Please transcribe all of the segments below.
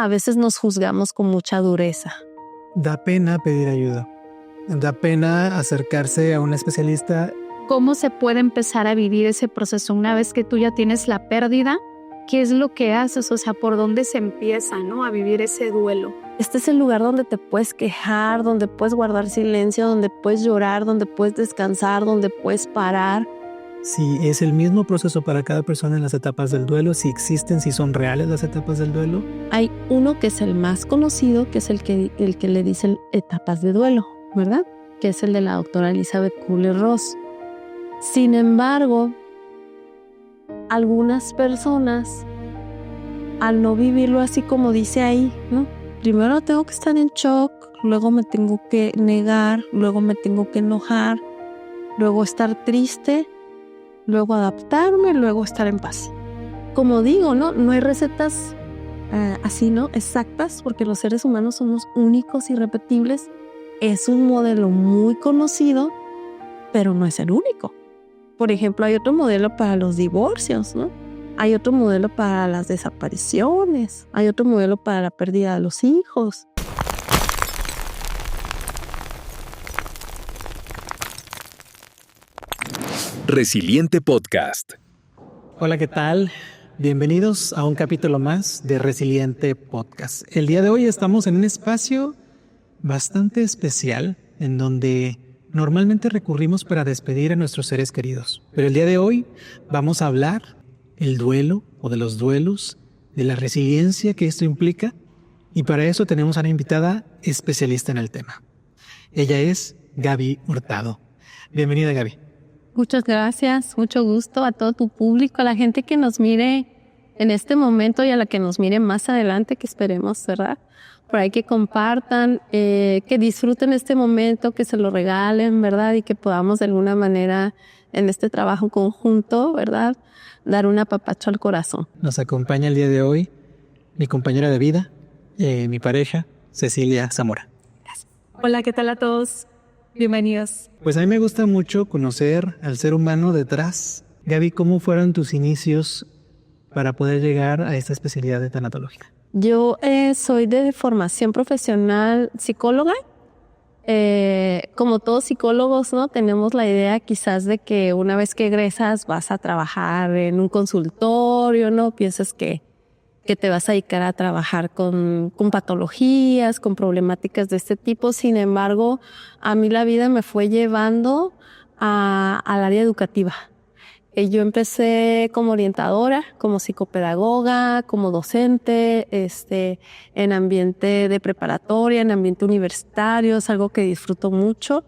a veces nos juzgamos con mucha dureza. Da pena pedir ayuda. Da pena acercarse a un especialista. ¿Cómo se puede empezar a vivir ese proceso una vez que tú ya tienes la pérdida? ¿Qué es lo que haces? O sea, ¿por dónde se empieza, ¿no?, a vivir ese duelo? Este es el lugar donde te puedes quejar, donde puedes guardar silencio, donde puedes llorar, donde puedes descansar, donde puedes parar. Si es el mismo proceso para cada persona en las etapas del duelo, si existen, si son reales las etapas del duelo. Hay uno que es el más conocido, que es el que le dicen etapas de duelo, ¿verdad? Que es el de la doctora Elizabeth Kubler-Ross. Sin embargo, algunas personas, al no vivirlo así como dice ahí, ¿no? Primero tengo que estar en shock, luego me tengo que negar, luego me tengo que enojar, luego estar triste, luego adaptarme, luego estar en paz. Como digo, no hay recetas así, ¿no?, exactas, porque los seres humanos somos únicos y irrepetibles. Es un modelo muy conocido, pero no es el único. Por ejemplo, hay otro modelo para los divorcios, ¿no? Hay otro modelo para las desapariciones, hay otro modelo para la pérdida de los hijos. Resiliente Podcast. Hola, ¿qué tal? Bienvenidos a un capítulo más de Resiliente Podcast. El día de hoy estamos en un espacio bastante especial en donde normalmente recurrimos para despedir a nuestros seres queridos. Pero el día de hoy vamos a hablar del duelo o de los duelos, de la resiliencia que esto implica, y para eso tenemos a una invitada especialista en el tema. Ella es Gaby Hurtado. Bienvenida, Gaby. Muchas gracias, mucho gusto a todo tu público, a la gente que nos mire en este momento y a la que nos mire más adelante, que esperemos, ¿verdad? Por ahí que compartan, que disfruten este momento, que se lo regalen, ¿verdad? Y que podamos de alguna manera en este trabajo conjunto, ¿verdad?, dar un apapacho al corazón. Nos acompaña el día de hoy mi compañera de vida, mi pareja, Cecilia Zamora. Gracias. Hola, ¿qué tal a todos? Bienvenidos. Pues a mí me gusta mucho conocer al ser humano detrás. Gaby, ¿cómo fueron tus inicios para poder llegar a esta especialidad de tanatología? Yo soy de formación profesional psicóloga. Como todos psicólogos, ¿no?, tenemos la idea quizás de que una vez que egresas vas a trabajar en un consultorio, ¿no? Piensas que te vas a dedicar a trabajar con patologías, con problemáticas de este tipo. Sin embargo, a mí la vida me fue llevando al área educativa. Yo empecé como orientadora, como psicopedagoga, como docente, en ambiente de preparatoria, en ambiente universitario. Es algo que disfruto mucho.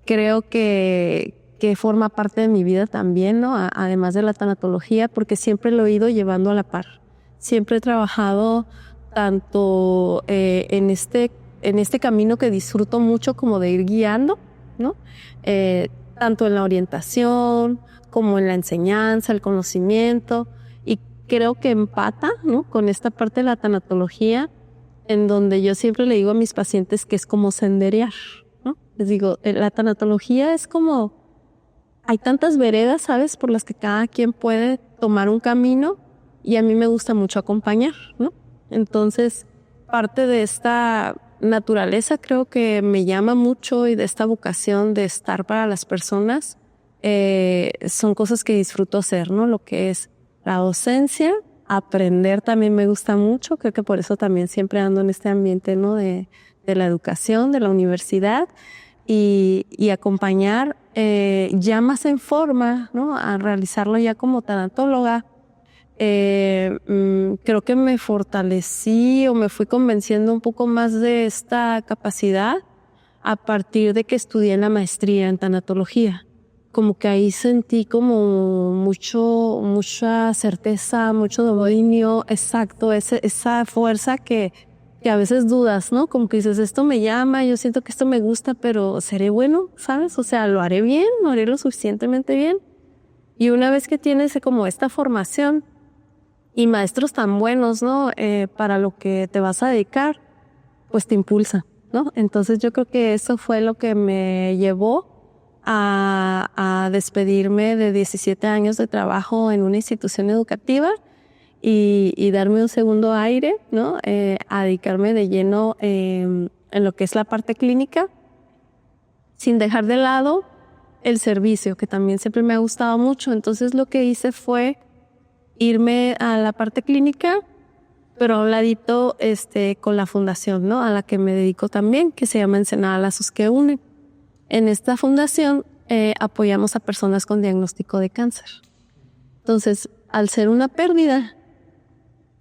Creo que forma parte de mi vida también, ¿no? Además de la tanatología, porque siempre lo he ido llevando a la par. Siempre he trabajado tanto en este camino que disfruto mucho, como de ir guiando, ¿no? Tanto en la orientación como en la enseñanza, el conocimiento, y creo que empata, ¿no?, con esta parte de la tanatología, en donde yo siempre le digo a mis pacientes que es como senderear, ¿no? Les digo, la tanatología es como, hay tantas veredas, ¿sabes?, por las que cada quien puede tomar un camino, y a mí me gusta mucho acompañar, ¿no? Entonces, parte de esta naturaleza creo que me llama mucho, y de esta vocación de estar para las personas, son cosas que disfruto hacer, ¿no? Lo que es la docencia, aprender también me gusta mucho. Creo que por eso también siempre ando en este ambiente, ¿no?, de la educación, de la universidad, y acompañar ya más en forma, ¿no?, a realizarlo ya como tanatóloga. Creo que me fortalecí o me fui convenciendo un poco más de esta capacidad a partir de que estudié la maestría en tanatología. Como que ahí sentí como mucha certeza, mucho dominio, exacto, esa fuerza que a veces dudas, ¿no? Como que dices, esto me llama, yo siento que esto me gusta, pero ¿seré bueno? ¿Sabes? O sea, ¿lo haré bien? ¿Lo haré lo suficientemente bien? Y una vez que tienes como esta formación y maestros tan buenos, ¿no?, para lo que te vas a dedicar, pues te impulsa, ¿no? Entonces yo creo que eso fue lo que me llevó a despedirme de 17 años de trabajo en una institución educativa y darme un segundo aire, ¿no? A dedicarme de lleno en lo que es la parte clínica, sin dejar de lado el servicio, que también siempre me ha gustado mucho. Entonces lo que hice fue irme a la parte clínica, pero a un ladito con la fundación, ¿no? A la que me dedico también, que se llama Ensenada Lazos que Unen. En esta fundación apoyamos a personas con diagnóstico de cáncer. Entonces, al ser una pérdida,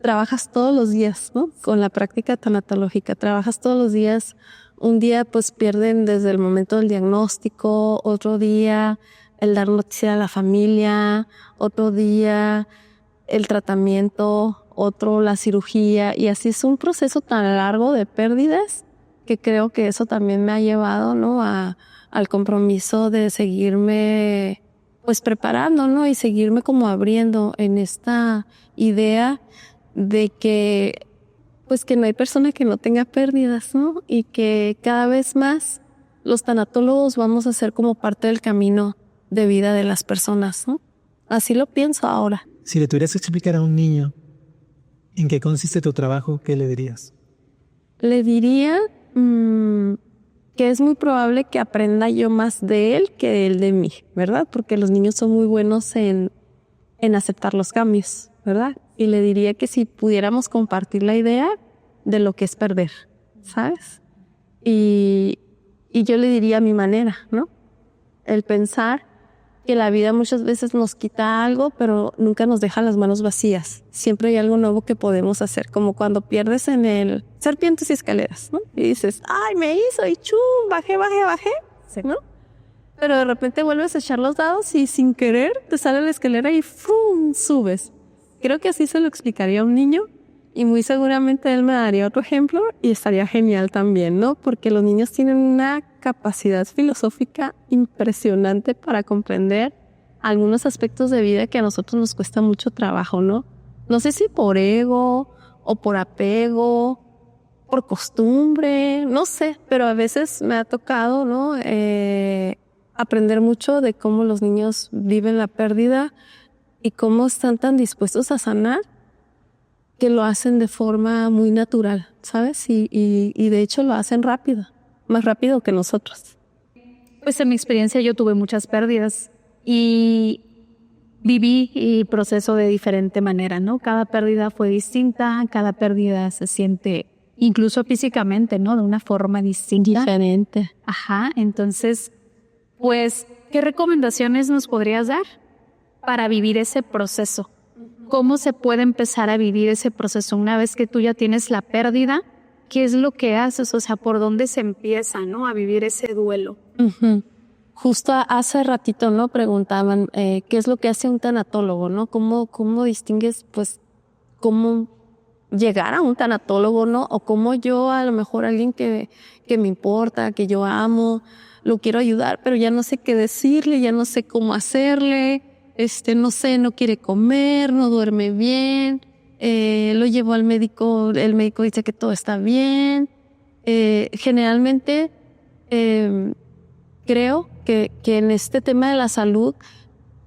trabajas todos los días, ¿no? Con la práctica tanatológica, trabajas todos los días. Un día pues pierden desde el momento del diagnóstico, otro día el dar noticia a la familia, otro día el tratamiento, otro la cirugía, y así es un proceso tan largo de pérdidas que creo que eso también me ha llevado, ¿no? Al compromiso de seguirme pues preparando, ¿no? Y seguirme como abriendo en esta idea de que pues que no hay persona que no tenga pérdidas, ¿no? Y que cada vez más los tanatólogos vamos a ser como parte del camino de vida de las personas, ¿no? Así lo pienso ahora. Si le tuvieras que explicar a un niño en qué consiste tu trabajo, ¿qué le dirías? Le diría que es muy probable que aprenda yo más de él que él de mí, ¿verdad? Porque los niños son muy buenos en aceptar los cambios, ¿verdad? Y le diría que si pudiéramos compartir la idea de lo que es perder, ¿sabes? Y yo le diría a mi manera, ¿no? El pensar que la vida muchas veces nos quita algo, pero nunca nos deja las manos vacías. Siempre hay algo nuevo que podemos hacer, como cuando pierdes en el Serpientes y Escaleras, ¿no? Y dices, ¡ay, me hizo! Y ¡chum! Bajé, sí, ¿no? Pero de repente vuelves a echar los dados y sin querer te sale la escalera y ¡fum! Subes. Creo que así se lo explicaría a un niño y muy seguramente él me daría otro ejemplo y estaría genial también, ¿no? Porque los niños tienen una capacidad filosófica impresionante para comprender algunos aspectos de vida que a nosotros nos cuesta mucho trabajo, ¿no? No sé si por ego o por apego, por costumbre, no sé, pero a veces me ha tocado, ¿no? Aprender mucho de cómo los niños viven la pérdida y cómo están tan dispuestos a sanar que lo hacen de forma muy natural, ¿sabes? Y de hecho lo hacen rápido, más rápido que nosotros. Pues en mi experiencia yo tuve muchas pérdidas y viví el proceso de diferente manera, ¿no? Cada pérdida fue distinta, cada pérdida se siente incluso físicamente, ¿no? De una forma distinta. Diferente. Ajá, entonces, pues, ¿qué recomendaciones nos podrías dar para vivir ese proceso? ¿Cómo se puede empezar a vivir ese proceso una vez que tú ya tienes la pérdida? ¿Qué es lo que haces? O sea, ¿por dónde se empieza, no? A vivir ese duelo. Uh-huh. Justo hace ratito, ¿no? Preguntaban qué es lo que hace un tanatólogo, ¿no? ¿Cómo distingues, pues, cómo llegar a un tanatólogo, ¿no? O cómo yo, a lo mejor alguien que me importa, que yo amo, lo quiero ayudar, pero ya no sé qué decirle, ya no sé cómo hacerle, no sé, no quiere comer, no duerme bien, lo llevo al médico, el médico dice que todo está bien. Generalmente creo que en este tema de la salud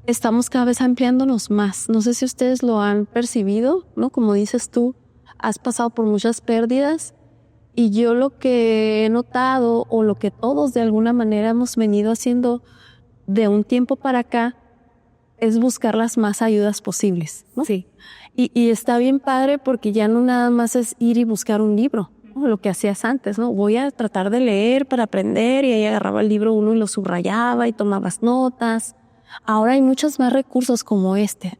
estamos cada vez ampliándonos más. No sé si ustedes lo han percibido, ¿no? Como dices tú, has pasado por muchas pérdidas y yo lo que he notado o lo que todos de alguna manera hemos venido haciendo de un tiempo para acá es buscar las más ayudas posibles, ¿no? Sí. Y está bien padre porque ya no nada más es ir y buscar un libro, ¿no? Lo que hacías antes, ¿no? Voy a tratar de leer para aprender y ahí agarraba el libro uno y lo subrayaba y tomabas notas. Ahora hay muchos más recursos como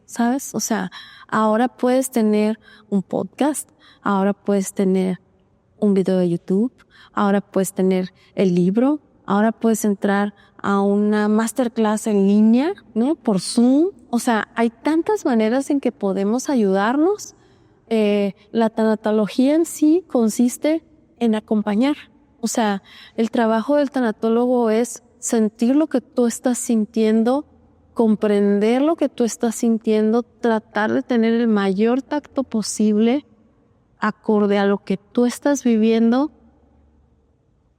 ¿sabes? O sea, ahora puedes tener un podcast, ahora puedes tener un video de YouTube, ahora puedes tener el libro, ahora puedes entrar a una masterclass en línea, ¿no? Por Zoom. O sea, hay tantas maneras en que podemos ayudarnos. La tanatología en sí consiste en acompañar. O sea, el trabajo del tanatólogo es sentir lo que tú estás sintiendo, comprender lo que tú estás sintiendo, tratar de tener el mayor tacto posible acorde a lo que tú estás viviendo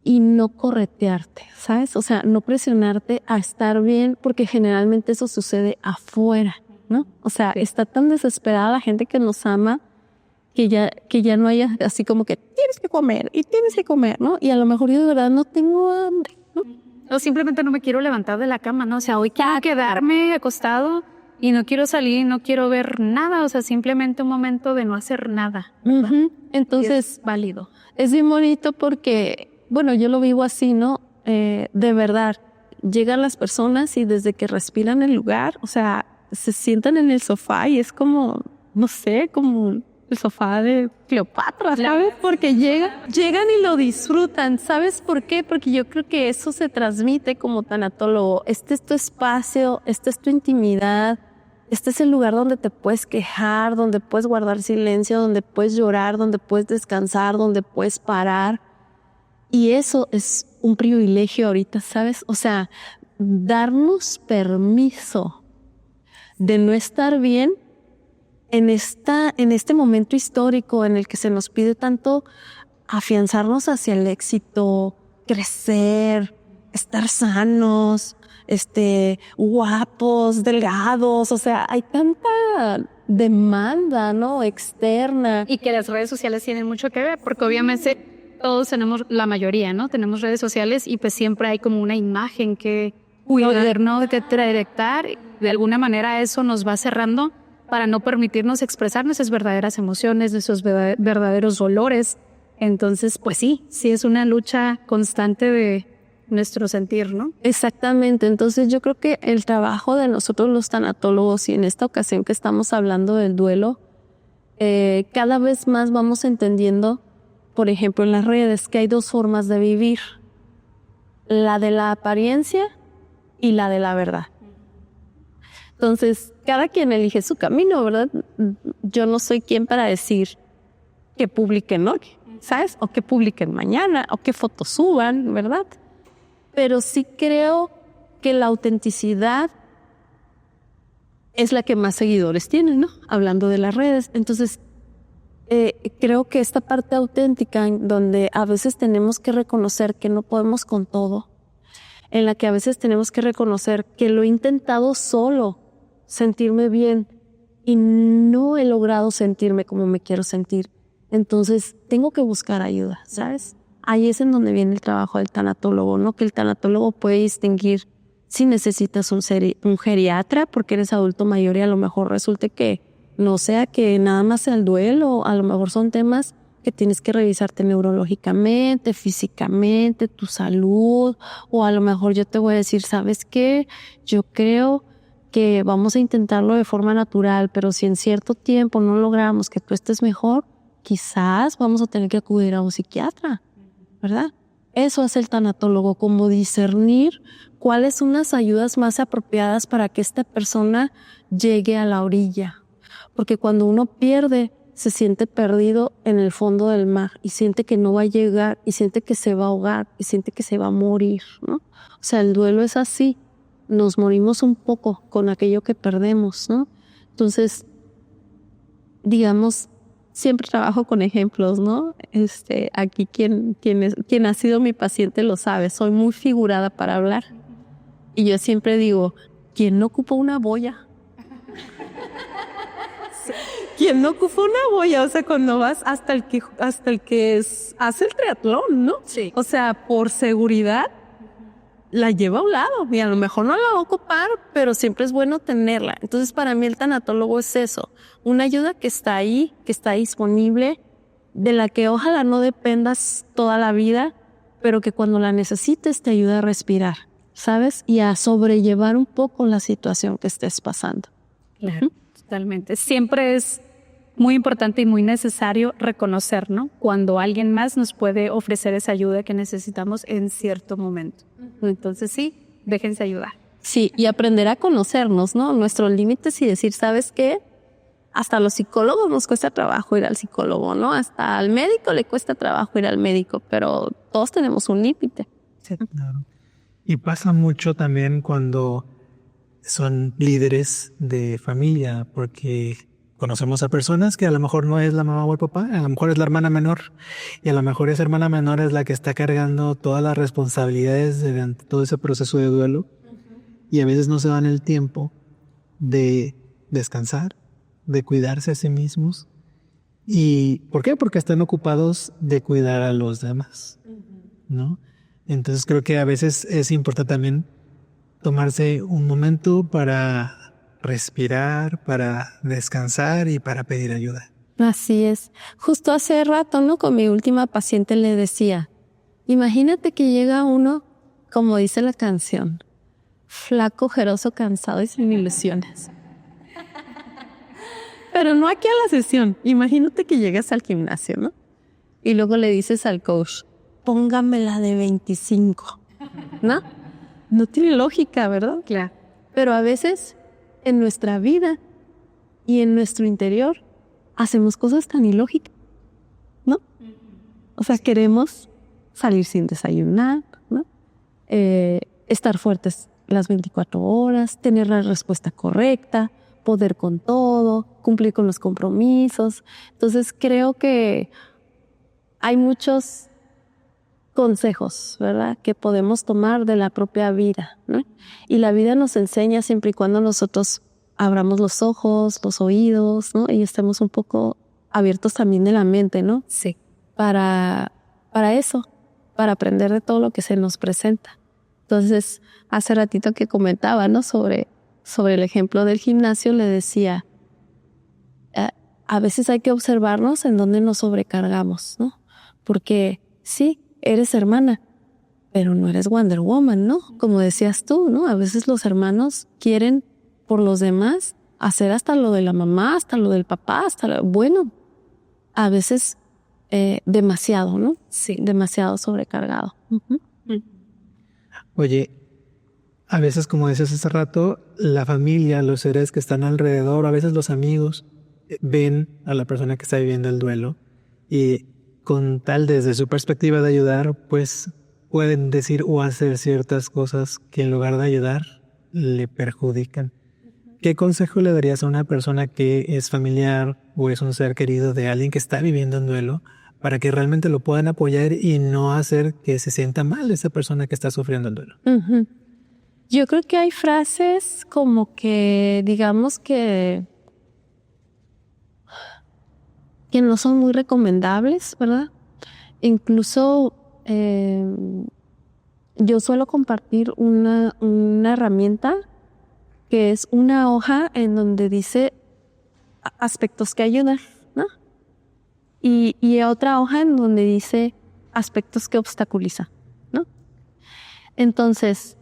y no corretearte, ¿sabes? O sea, no presionarte a estar bien porque generalmente eso sucede afuera. ¿no? O sea, está tan desesperada la gente que nos ama que ya no haya así como que tienes que comer y tienes que comer, ¿no? Y a lo mejor yo de verdad no tengo hambre, ¿no? O simplemente no me quiero levantar de la cama, ¿no? O sea, hoy quiero quedarme acostado y no quiero salir, no quiero ver nada. O sea, simplemente un momento de no hacer nada. Entonces, es válido. Es bien bonito porque, bueno, yo lo vivo así, ¿no? De verdad, llegan las personas y desde que respiran el lugar, o sea, se sientan en el sofá y es como, no sé, como el sofá de Cleopatra, ¿sabes? Porque llegan y lo disfrutan. ¿Sabes por qué? Porque yo creo que eso se transmite como tanatólogo. Este es tu espacio, esta es tu intimidad, este es el lugar donde te puedes quejar, donde puedes guardar silencio, donde puedes llorar, donde puedes descansar, donde puedes parar. Y eso es un privilegio ahorita, ¿sabes? O sea, darnos permiso de no estar bien en este momento histórico en el que se nos pide tanto afianzarnos hacia el éxito, crecer, estar sanos, guapos, delgados. O sea, hay tanta demanda, ¿no? Externa. Y que las redes sociales tienen mucho que ver, porque obviamente todos tenemos, la mayoría, ¿no? Tenemos redes sociales y pues siempre hay como una imagen que cuidar, ¿no? Que trayectar. De alguna manera eso nos va cerrando para no permitirnos expresar nuestras verdaderas emociones, nuestros verdaderos dolores. Entonces, pues sí es una lucha constante de nuestro sentir, ¿no? Exactamente. Entonces yo creo que el trabajo de nosotros los tanatólogos, y en esta ocasión que estamos hablando del duelo, cada vez más vamos entendiendo, por ejemplo, en las redes, que hay dos formas de vivir: la de la apariencia y la de la verdad. Entonces, cada quien elige su camino, ¿verdad? Yo no soy quien para decir que publiquen hoy, ¿sabes? O que publiquen mañana, o qué fotos suban, ¿verdad? Pero sí creo que la autenticidad es la que más seguidores tiene, ¿no? Hablando de las redes. Entonces, creo que esta parte auténtica, en donde a veces tenemos que reconocer que no podemos con todo, en la que a veces tenemos que reconocer que lo he intentado solo, sentirme bien, y no he logrado sentirme como me quiero sentir. Entonces tengo que buscar ayuda, ¿sabes? Ahí es en donde viene el trabajo del tanatólogo, ¿no? Que el tanatólogo puede distinguir si necesitas un geriatra porque eres adulto mayor y a lo mejor resulte que no sea que nada más sea el duelo, a lo mejor son temas que tienes que revisarte neurológicamente, físicamente, tu salud, o a lo mejor yo te voy a decir, ¿sabes qué? Yo creo que vamos a intentarlo de forma natural, pero si en cierto tiempo no logramos que tú estés mejor, quizás vamos a tener que acudir a un psiquiatra, ¿verdad? Eso hace el tanatólogo, como discernir cuáles son las ayudas más apropiadas para que esta persona llegue a la orilla. Porque cuando uno pierde, se siente perdido en el fondo del mar y siente que no va a llegar y siente que se va a ahogar y siente que se va a morir, ¿no? O sea, el duelo es así. Nos morimos un poco con aquello que perdemos, ¿no? Entonces, digamos, siempre trabajo con ejemplos, ¿no? Aquí quien ha sido mi paciente lo sabe, soy muy figurada para hablar. Y yo siempre digo, ¿quién no ocupa una boya? ¿Quién no ocupa una boya? O sea, cuando vas hasta el que hace el triatlón, ¿no? Sí. O sea, por seguridad, la lleva a un lado y a lo mejor no la va a ocupar, pero siempre es bueno tenerla. Entonces, para mí el tanatólogo es eso, una ayuda que está ahí, que está disponible, de la que ojalá no dependas toda la vida, pero que cuando la necesites te ayuda a respirar, ¿sabes? Y a sobrellevar un poco la situación que estés pasando. Claro, totalmente. Siempre es muy importante y muy necesario reconocer, ¿no? Cuando alguien más nos puede ofrecer esa ayuda que necesitamos en cierto momento. Entonces sí, déjense ayudar. Sí, y aprender a conocernos, ¿no? Nuestros límites y decir, ¿sabes qué? Hasta a los psicólogos nos cuesta trabajo ir al psicólogo, ¿no? Hasta al médico le cuesta trabajo ir al médico, pero todos tenemos un límite. Sí, claro. Y pasa mucho también cuando son líderes de familia, porque conocemos a personas que a lo mejor no es la mamá o el papá, a lo mejor es la hermana menor, y a lo mejor esa hermana menor es la que está cargando todas las responsabilidades durante todo ese proceso de duelo, y a veces no se dan el tiempo de descansar, de cuidarse a sí mismos. ¿Y por qué? Porque están ocupados de cuidar a los demás, ¿no? Entonces creo que a veces es importante también tomarse un momento para respirar, para descansar y para pedir ayuda. Así es. Justo hace rato, ¿no? Con mi última paciente le decía, imagínate que llega uno, como dice la canción, flaco, ojeroso, cansado y sin ilusiones. Pero no aquí a la sesión. Imagínate que llegas al gimnasio, ¿no? Y luego le dices al coach, póngamela de 25, ¿no? No tiene lógica, ¿verdad? Claro. Pero a veces en nuestra vida y en nuestro interior hacemos cosas tan ilógicas, ¿no? O sea, queremos salir sin desayunar, ¿no? Estar fuertes las 24 horas, tener la respuesta correcta, poder con todo, cumplir con los compromisos. Entonces creo que hay muchos consejos, ¿verdad?, que podemos tomar de la propia vida, ¿no? Y la vida nos enseña siempre y cuando nosotros abramos los ojos, los oídos, ¿no? Y estemos un poco abiertos también de la mente, ¿no? Sí. Para eso, para aprender de todo lo que se nos presenta. Entonces, hace ratito que comentaba, ¿no? Sobre el ejemplo del gimnasio, le decía, a veces hay que observarnos en dónde nos sobrecargamos, ¿no? Porque sí, eres hermana, pero no eres Wonder Woman, ¿no? Como decías tú, ¿no? A veces los hermanos quieren por los demás hacer hasta lo de la mamá, hasta lo del papá, bueno, a veces demasiado, ¿no? Sí. Demasiado sobrecargado. Uh-huh. Oye, a veces, como decías hace rato, la familia, los seres que están alrededor, a veces los amigos, ven a la persona que está viviendo el duelo y con tal desde su perspectiva de ayudar, pues pueden decir o hacer ciertas cosas que en lugar de ayudar le perjudican. ¿Qué consejo le darías a una persona que es familiar o es un ser querido de alguien que está viviendo un duelo para que realmente lo puedan apoyar y no hacer que se sienta mal esa persona que está sufriendo el duelo? Uh-huh. Yo creo que hay frases como que, digamos que no son muy recomendables, ¿verdad? Incluso yo suelo compartir una herramienta que es una hoja en donde dice aspectos que ayudan, ¿no? Y otra hoja en donde dice aspectos que obstaculizan, ¿no? Entonces,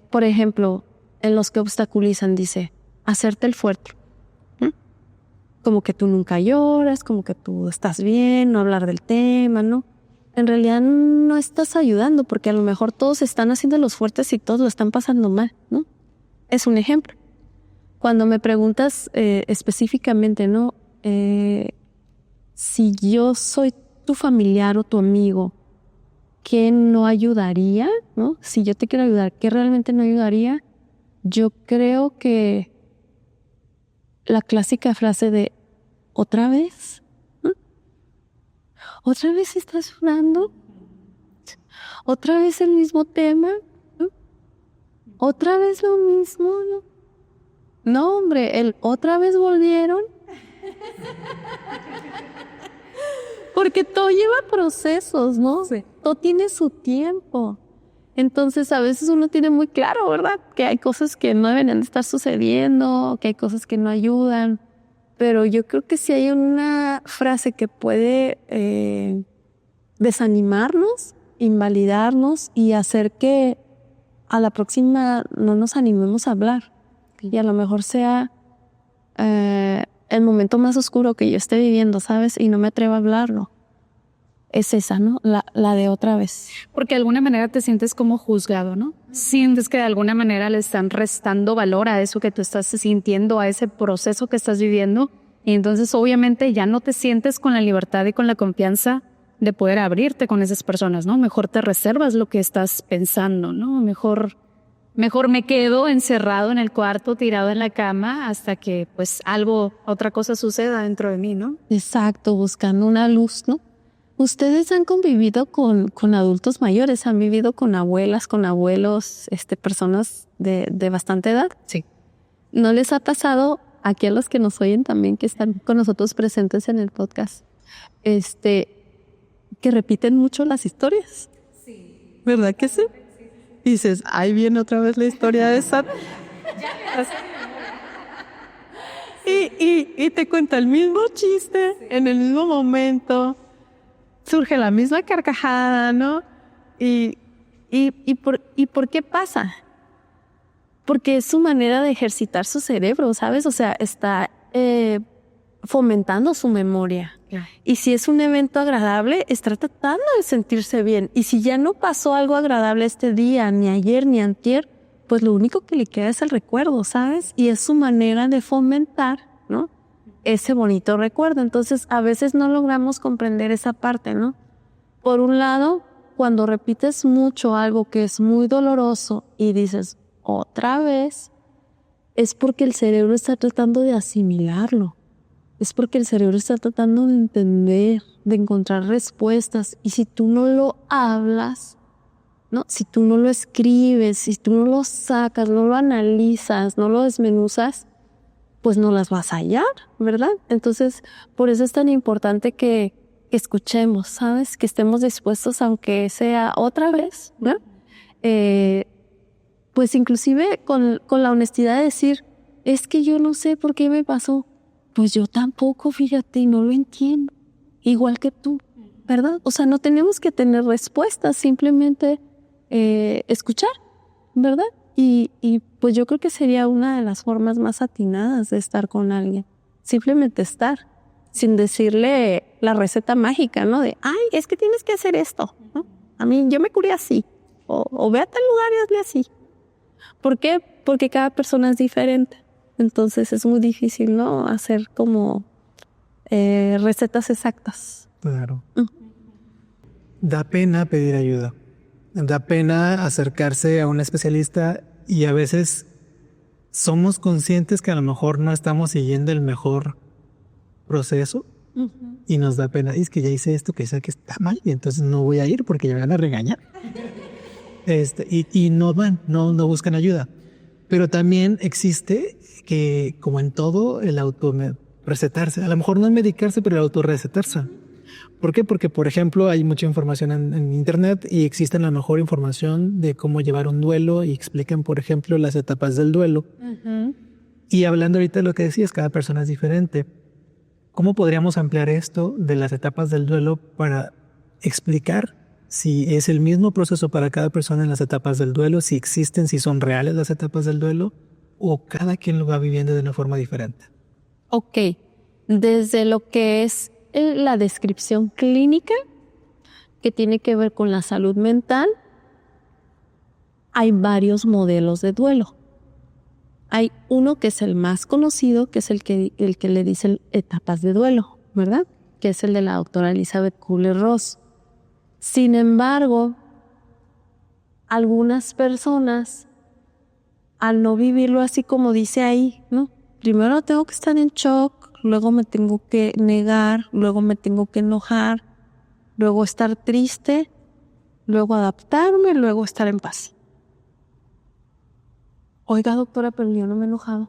por ejemplo, en los que obstaculizan dice hacerte el fuerte. Como que tú nunca lloras, como que tú estás bien, no hablar del tema, ¿no? En realidad no estás ayudando porque a lo mejor todos están haciendo los fuertes y todos lo están pasando mal, ¿no? Es un ejemplo. Cuando me preguntas específicamente, ¿no? Si yo soy tu familiar o tu amigo, ¿qué no ayudaría? ¿No? Si yo te quiero ayudar, ¿qué realmente no ayudaría? Yo creo que la clásica frase de ¿otra vez? ¿no? ¿Otra vez estás llorando? ¿Otra vez el mismo tema? ¿no? ¿Otra vez lo mismo? No, hombre, ¿otra vez volvieron? Porque todo lleva procesos, ¿no? Sí. Todo tiene su tiempo. Entonces, a veces uno tiene muy claro, ¿verdad? Que hay cosas que no deben de estar sucediendo, que hay cosas que no ayudan. Pero yo creo que sí hay una frase que puede desanimarnos, invalidarnos y hacer que a la próxima no nos animemos a hablar. Y a lo mejor sea el momento más oscuro que yo esté viviendo, ¿sabes? Y no me atrevo a hablarlo. Es esa, ¿no? La de otra vez. Porque de alguna manera te sientes como juzgado, ¿no? Sientes que de alguna manera le están restando valor a eso que tú estás sintiendo, a ese proceso que estás viviendo. Y entonces obviamente ya no te sientes con la libertad y con la confianza de poder abrirte con esas personas, ¿no? Mejor te reservas lo que estás pensando, ¿no? Mejor me quedo encerrado en el cuarto, tirado en la cama, hasta que pues otra cosa suceda dentro de mí, ¿no? Exacto, buscando una luz, ¿no? Ustedes han convivido con adultos mayores, han vivido con abuelas, con abuelos, personas de bastante edad. Sí. ¿No les ha pasado aquí a los que nos oyen también, que están con nosotros presentes en el podcast, que repiten mucho las historias? Sí. ¿Verdad que sí? Y dices, ahí viene otra vez la historia de esa. Y te cuenta el mismo chiste en el mismo momento. Surge la misma carcajada, ¿no? ¿Y por qué pasa? Porque es su manera de ejercitar su cerebro, ¿sabes? O sea, está fomentando su memoria. Y si es un evento agradable, está tratando de sentirse bien. Y si ya no pasó algo agradable este día, ni ayer, ni antier, pues lo único que le queda es el recuerdo, ¿sabes? Y es su manera de fomentar, ¿no? Ese bonito recuerdo. Entonces, a veces no logramos comprender esa parte, ¿no? Por un lado, cuando repites mucho algo que es muy doloroso y dices otra vez, es porque el cerebro está tratando de asimilarlo. Es porque el cerebro está tratando de entender, de encontrar respuestas. Y si tú no lo hablas, ¿no? Si tú no lo escribes, si tú no lo sacas, no lo analizas, no lo desmenuzas, pues no las vas a hallar, ¿verdad? Entonces, por eso es tan importante que escuchemos, ¿sabes? Que estemos dispuestos, aunque sea otra vez, ¿no? Pues inclusive con la honestidad de decir, es que yo no sé por qué me pasó. Pues yo tampoco, fíjate, y no lo entiendo. Igual que tú, ¿verdad? O sea, no tenemos que tener respuestas, simplemente escuchar, ¿verdad? Y pues yo creo que sería una de las formas más atinadas de estar con alguien. Simplemente estar, sin decirle la receta mágica, ¿no? De, ay, es que tienes que hacer esto, ¿no? A mí, yo me curé así. O ve a tal lugar y hazle así. ¿Por qué? Porque cada persona es diferente. Entonces es muy difícil, ¿no? Hacer como recetas exactas. Claro. Da pena pedir ayuda. Da pena acercarse a un especialista y a veces somos conscientes que a lo mejor no estamos siguiendo el mejor proceso y nos da pena. Y es que ya hice esto que sé que está mal y entonces no voy a ir porque ya me van a regañar. Y no van, no buscan ayuda. Pero también existe que, como en todo, el autorrecetarse. A lo mejor no es medicarse, pero el autorrecetarse. ¿Por qué? Porque, por ejemplo, hay mucha información en internet y existe la mejor información de cómo llevar un duelo y explican, por ejemplo, las etapas del duelo. Y hablando ahorita de lo que decías, cada persona es diferente. ¿Cómo podríamos ampliar esto de las etapas del duelo para explicar si es el mismo proceso para cada persona en las etapas del duelo, si existen, si son reales las etapas del duelo, o cada quien lo va viviendo de una forma diferente? Ok, desde lo que es la descripción clínica, que tiene que ver con la salud mental, hay varios modelos de duelo. Hay uno que es el más conocido, que es el que le dicen etapas de duelo, ¿verdad? Que es el de la doctora Elizabeth Kubler-Ross. Sin embargo, algunas personas, al no vivirlo así como dice ahí, ¿no? Primero tengo que estar en shock, luego me tengo que negar, luego me tengo que enojar, luego estar triste, luego adaptarme, luego estar en paz. Oiga, doctora, pero yo no me he enojado.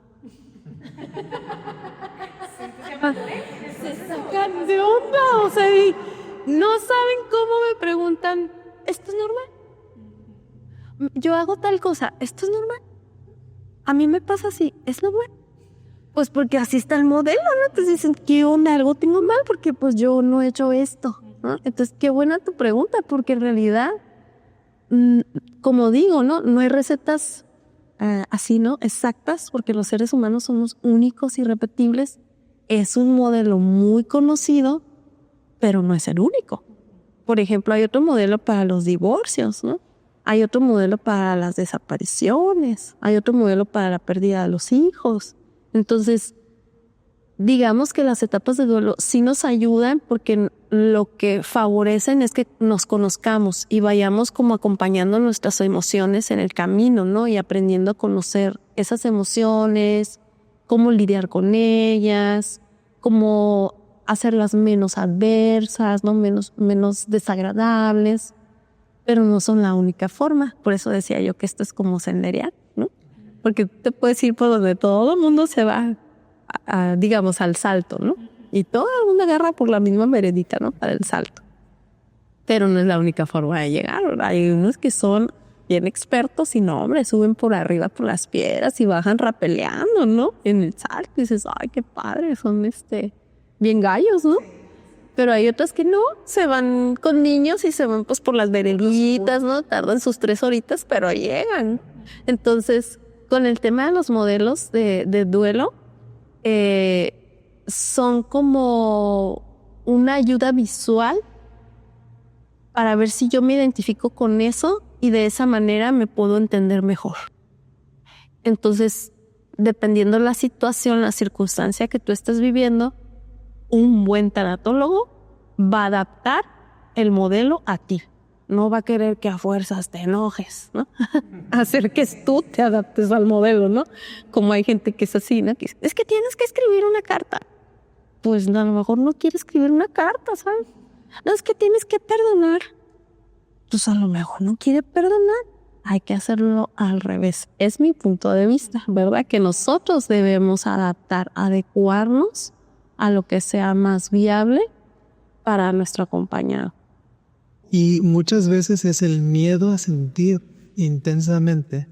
Se sacan de onda, o sea, y no saben cómo me preguntan, ¿esto es normal? Yo hago tal cosa, ¿esto es normal? A mí me pasa así, ¿es normal? Pues porque así está el modelo, ¿no? Entonces dicen, ¿qué onda? Algo tengo mal porque pues yo no he hecho esto, ¿no? Entonces, qué buena tu pregunta, porque en realidad, como digo, ¿no? No hay recetas así, ¿no? Exactas, porque los seres humanos somos únicos y irrepetibles. Es un modelo muy conocido, pero no es el único. Por ejemplo, hay otro modelo para los divorcios, ¿no? Hay otro modelo para las desapariciones, hay otro modelo para la pérdida de los hijos. Entonces, digamos que las etapas de duelo sí nos ayudan porque lo que favorecen es que nos conozcamos y vayamos como acompañando nuestras emociones en el camino, ¿no? Y aprendiendo a conocer esas emociones, cómo lidiar con ellas, cómo hacerlas menos adversas, ¿no? Menos desagradables, pero no son la única forma. Por eso decía yo que esto es como senderear, ¿no? Porque te puedes ir por donde todo el mundo se va, digamos, al salto, ¿no? Y todo el mundo agarra por la misma veredita, ¿no? Para el salto. Pero no es la única forma de llegar. Hay unos que son bien expertos y no, hombre, suben por arriba por las piedras y bajan rapeleando, ¿no? En el salto. Y dices, ay, qué padre, son bien gallos, ¿no? Pero hay otras que no, se van con niños y se van pues por las vereditas, ¿no? Tardan sus 3 horitas, pero llegan. Entonces, con el tema de los modelos de duelo, son como una ayuda visual para ver si yo me identifico con eso y de esa manera me puedo entender mejor. Entonces, dependiendo la situación, la circunstancia que tú estés viviendo, un buen tanatólogo va a adaptar el modelo a ti. No va a querer que a fuerzas te enojes, ¿no? Hacer que tú te adaptes al modelo, ¿no? Como hay gente que es así, ¿no? Que es que tienes que escribir una carta. Pues a lo mejor no quiere escribir una carta, ¿sabes? No, es que tienes que perdonar. Pues a lo mejor no quiere perdonar. Hay que hacerlo al revés. Es mi punto de vista, ¿verdad? Que nosotros debemos adaptar, adecuarnos a lo que sea más viable para nuestro acompañado. Y muchas veces es el miedo a sentir intensamente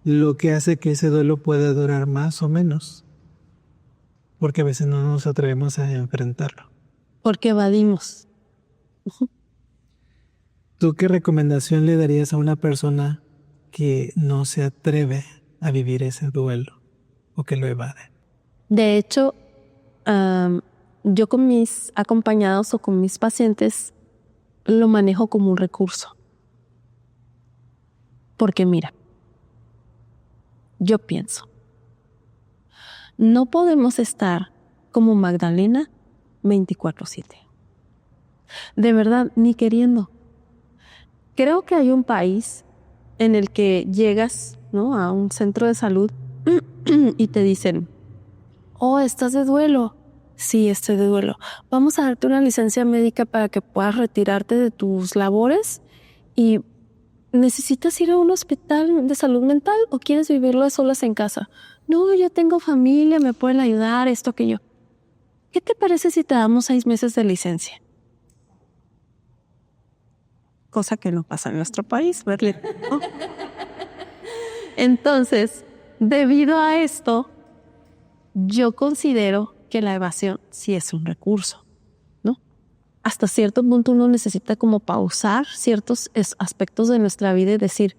lo que hace que ese duelo pueda durar más o menos. Porque a veces no nos atrevemos a enfrentarlo. Porque evadimos. ¿Tú qué recomendación le darías a una persona que no se atreve a vivir ese duelo o que lo evade? De hecho, yo con mis acompañados o con mis pacientes lo manejo como un recurso. Porque mira, yo pienso, no podemos estar como Magdalena 24/7. De verdad, ni queriendo. Creo que hay un país en el que llegas, ¿no?, a un centro de salud y te dicen, oh, ¿estás de duelo? Sí, estoy de duelo. Vamos a darte una licencia médica para que puedas retirarte de tus labores y ¿necesitas ir a un hospital de salud mental o quieres vivirlo a solas en casa? No, yo tengo familia, me pueden ayudar, esto, aquello. ¿Qué te parece si te damos 6 meses de licencia? Cosa que no pasa en nuestro país, ¿verdad? ¿No? Entonces, debido a esto, yo considero que la evasión sí es un recurso, ¿no? Hasta cierto punto uno necesita como pausar ciertos aspectos de nuestra vida y decir,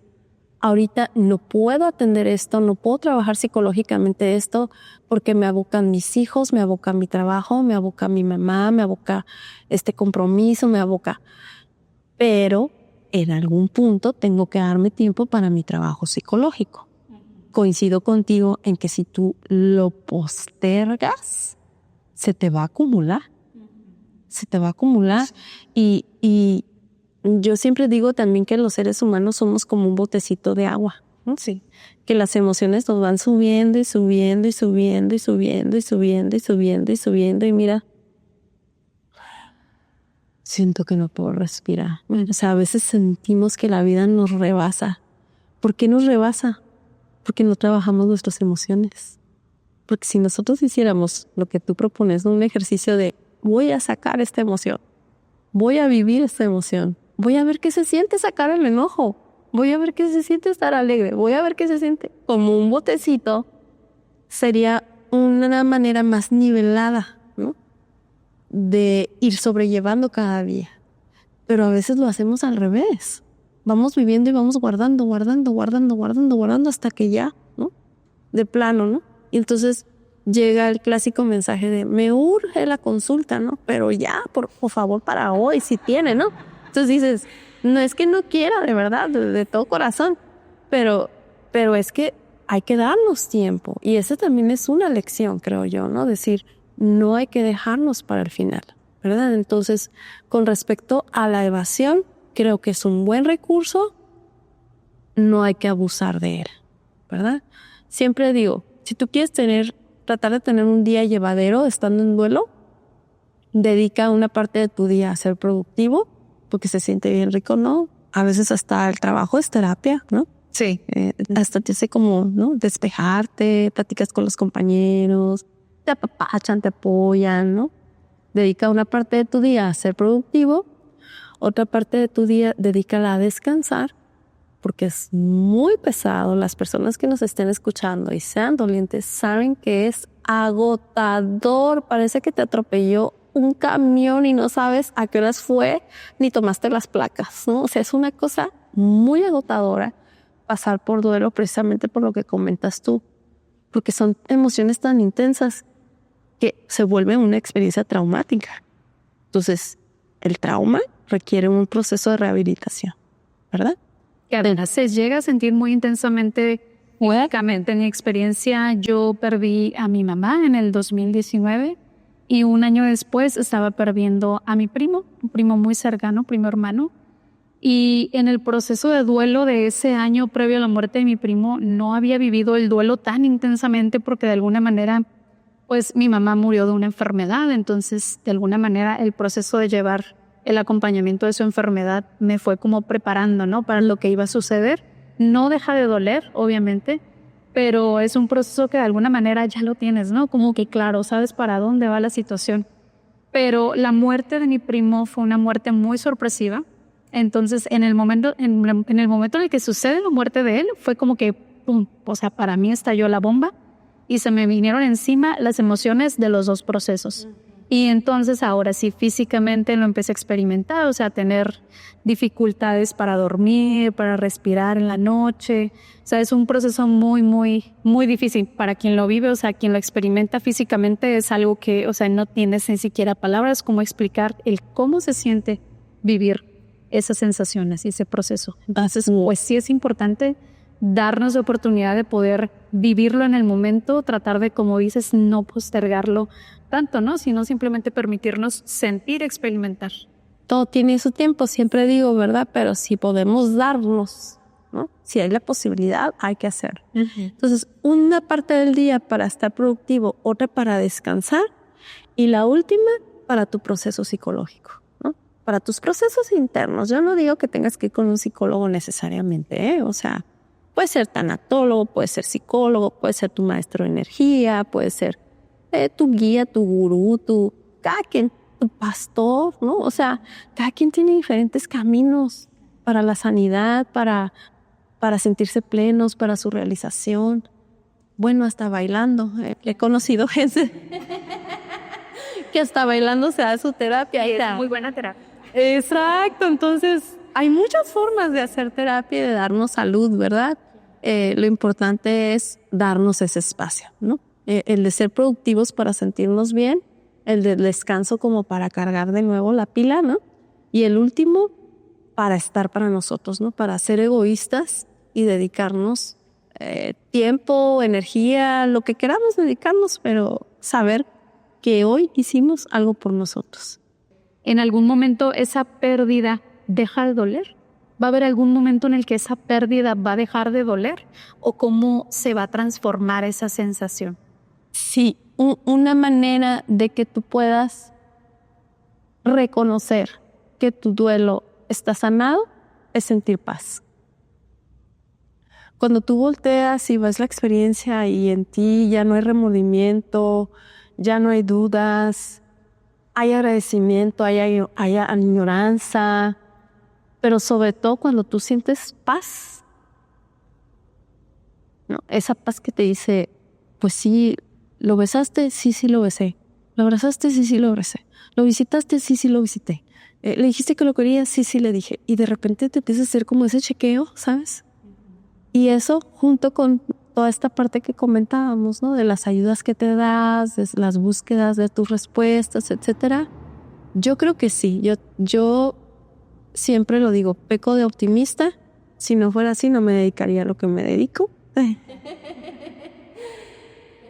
ahorita no puedo atender esto, no puedo trabajar psicológicamente esto porque me abocan mis hijos, me aboca mi trabajo, me aboca mi mamá, me aboca este compromiso, me aboca. Pero en algún punto tengo que darme tiempo para mi trabajo psicológico. Coincido contigo en que si tú lo postergas, se te va a acumular. Se te va a acumular. Y yo siempre digo también que los seres humanos somos como un botecito de agua, ¿no? Sí. Que las emociones nos van subiendo y subiendo y subiendo y subiendo y subiendo y subiendo y subiendo. Y mira, siento que no puedo respirar. O sea, a veces sentimos que la vida nos rebasa. ¿Por qué nos rebasa? Porque no trabajamos nuestras emociones. Porque si nosotros hiciéramos lo que tú propones, un ejercicio de voy a sacar esta emoción, voy a vivir esta emoción, voy a ver qué se siente sacar el enojo, voy a ver qué se siente estar alegre, voy a ver qué se siente como un botecito, sería una manera más nivelada, ¿no?, de ir sobrellevando cada día. Pero a veces lo hacemos al revés. Vamos viviendo y vamos guardando hasta que ya, ¿no?, de plano, ¿no? Y entonces llega el clásico mensaje de me urge la consulta, ¿no? Pero ya, por favor, para hoy, si tiene, ¿no? Entonces dices, no es que no quiera, de verdad, de todo corazón, pero es que hay que darnos tiempo. Y esa también es una lección, creo yo, ¿no? Decir, no hay que dejarnos para el final, ¿verdad? Entonces, con respecto a la evasión, creo que es un buen recurso, no hay que abusar de él, ¿verdad? Siempre digo, si tú quieres tratar de tener un día llevadero estando en duelo, dedica una parte de tu día a ser productivo, porque se siente bien rico, ¿no? A veces hasta el trabajo es terapia, ¿no? Sí. Hasta te hace como, ¿no? Despejarte, platicas con los compañeros, te apapachan, te apoyan, ¿no? Dedica una parte de tu día a ser productivo, otra parte de tu día dedícala a descansar, porque es muy pesado. Las personas que nos estén escuchando y sean dolientes saben que es agotador. Parece que te atropelló un camión y no sabes a qué horas fue ni tomaste las placas, ¿no? O sea, es una cosa muy agotadora pasar por duelo, precisamente por lo que comentas tú, porque son emociones tan intensas que se vuelve una experiencia traumática. Entonces, el trauma requiere un proceso de rehabilitación, ¿verdad? Que además se llega a sentir muy intensamente físicamente. En mi experiencia, yo perdí a mi mamá en el 2019 y un año después estaba perdiendo a mi primo, un primo muy cercano, primo hermano. Y en el proceso de duelo de ese año previo a la muerte de mi primo, no había vivido el duelo tan intensamente porque de alguna manera, pues mi mamá murió de una enfermedad. Entonces, de alguna manera, el proceso de llevar el acompañamiento de su enfermedad me fue como preparando, ¿no? Para lo que iba a suceder. No deja de doler, obviamente, pero es un proceso que de alguna manera ya lo tienes, ¿no? Como que claro, sabes para dónde va la situación. Pero la muerte de mi primo fue una muerte muy sorpresiva. Entonces, en el momento en el que sucede la muerte de él, fue como que, pum, o sea, para mí estalló la bomba y se me vinieron encima las emociones de los dos procesos. Y entonces ahora sí físicamente lo empecé a experimentar, o sea, a tener dificultades para dormir, para respirar en la noche. O sea, es un proceso muy, muy, muy difícil para quien lo vive, o sea, quien lo experimenta físicamente es algo que, o sea, no tienes ni siquiera palabras como explicar el cómo se siente vivir esas sensaciones y ese proceso. Entonces, pues sí es importante darnos la oportunidad de poder vivirlo en el momento, tratar de, como dices, no postergarlo tanto, ¿no? Sino simplemente permitirnos sentir, experimentar. Todo tiene su tiempo, siempre digo, ¿verdad? Pero si podemos darnos, ¿no? Si hay la posibilidad, hay que hacerlo. Entonces, una parte del día para estar productivo, otra para descansar y la última para tu proceso psicológico, ¿no? Para tus procesos internos. Yo no digo que tengas que ir con un psicólogo necesariamente, ¿eh? O sea, puede ser tanatólogo, puede ser psicólogo, puede ser tu maestro de energía, puede ser tu guía, tu gurú, cada quien, tu pastor, ¿no? O sea, cada quien tiene diferentes caminos para la sanidad, para sentirse plenos, para su realización. Bueno, hasta bailando. He conocido gente que hasta bailando se da su terapia. Es muy buena terapia. Exacto, entonces hay muchas formas de hacer terapia y de darnos salud, ¿verdad? Lo importante es darnos ese espacio, ¿no? El de ser productivos para sentirnos bien, el del descanso como para cargar de nuevo la pila, ¿no? Y el último, para estar para nosotros, ¿no? Para ser egoístas y dedicarnos tiempo, energía, lo que queramos dedicarnos, pero saber que hoy hicimos algo por nosotros. ¿En algún momento esa pérdida deja de doler? ¿Va a haber algún momento en el que esa pérdida va a dejar de doler? ¿O cómo se va a transformar esa sensación? Sí, una manera de que tú puedas reconocer que tu duelo está sanado es sentir paz. Cuando tú volteas y ves la experiencia y en ti ya no hay remordimiento, ya no hay dudas, hay agradecimiento, hay añoranza, pero sobre todo cuando tú sientes paz, ¿no? Esa paz que te dice, pues sí, ¿lo besaste? Sí, sí lo besé. ¿Lo abrazaste? Sí, sí lo abracé. ¿Lo visitaste? Sí, sí lo visité. ¿Le dijiste que lo querías? Sí, sí le dije. Y de repente te empieza a hacer como ese chequeo, ¿sabes? Y eso junto con toda esta parte que comentábamos, ¿no? De las ayudas que te das, de las búsquedas de tus respuestas, etcétera. Yo creo que sí. Yo siempre lo digo, peco de optimista. Si no fuera así, no me dedicaría a lo que me dedico.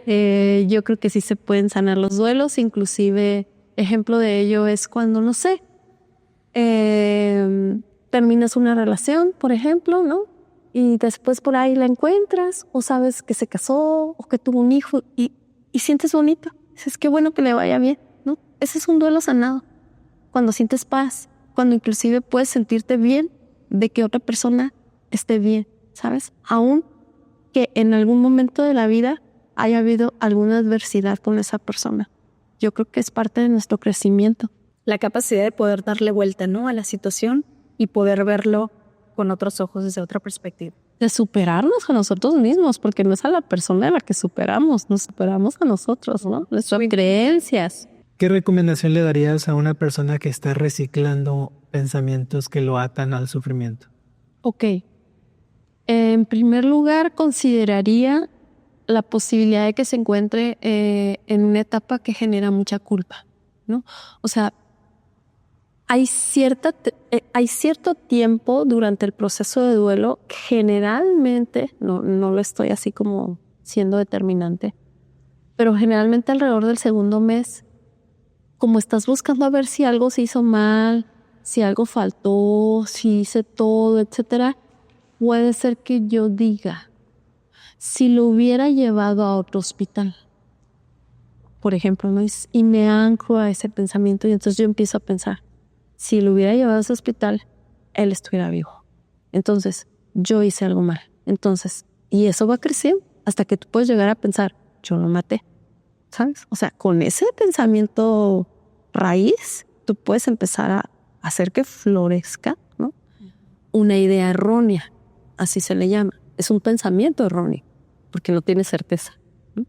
Yo creo que sí se pueden sanar los duelos, inclusive ejemplo de ello es cuando, no sé, terminas una relación, por ejemplo, ¿no? Y después por ahí la encuentras o sabes que se casó o que tuvo un hijo y sientes bonito. Dices, qué bueno que le vaya bien, ¿no? Ese es un duelo sanado. Cuando sientes paz, cuando inclusive puedes sentirte bien de que otra persona esté bien. ¿sabes? Aún que en algún momento de la vida haya habido alguna adversidad con esa persona. Yo creo que es parte de nuestro crecimiento. La capacidad de poder darle vuelta, ¿no?, a la situación y poder verlo con otros ojos, desde otra perspectiva. De superarnos a nosotros mismos, porque no es a la persona a la que superamos, nos superamos a nosotros, ¿no? Nuestras creencias. ¿Qué recomendación le darías a una persona que está reciclando pensamientos que lo atan al sufrimiento? Ok. En primer lugar, consideraría la posibilidad de que se encuentre en una etapa que genera mucha culpa, ¿no? O sea, hay cierto tiempo durante el proceso de duelo, generalmente, no lo estoy así como siendo determinante, pero generalmente alrededor del segundo mes, como estás buscando a ver si algo se hizo mal, si algo faltó, si hice todo, etcétera, puede ser que yo diga, si lo hubiera llevado a otro hospital, por ejemplo, ¿no? Y me anclo a ese pensamiento y entonces yo empiezo a pensar, si lo hubiera llevado a ese hospital, él estuviera vivo. Entonces, yo hice algo mal. Entonces, y eso va creciendo hasta que tú puedes llegar a pensar, yo lo maté, ¿sabes? O sea, con ese pensamiento raíz, tú puedes empezar a hacer que florezca, ¿no?, una idea errónea, así se le llama. Es un pensamiento erróneo, porque no tiene certeza, ¿no?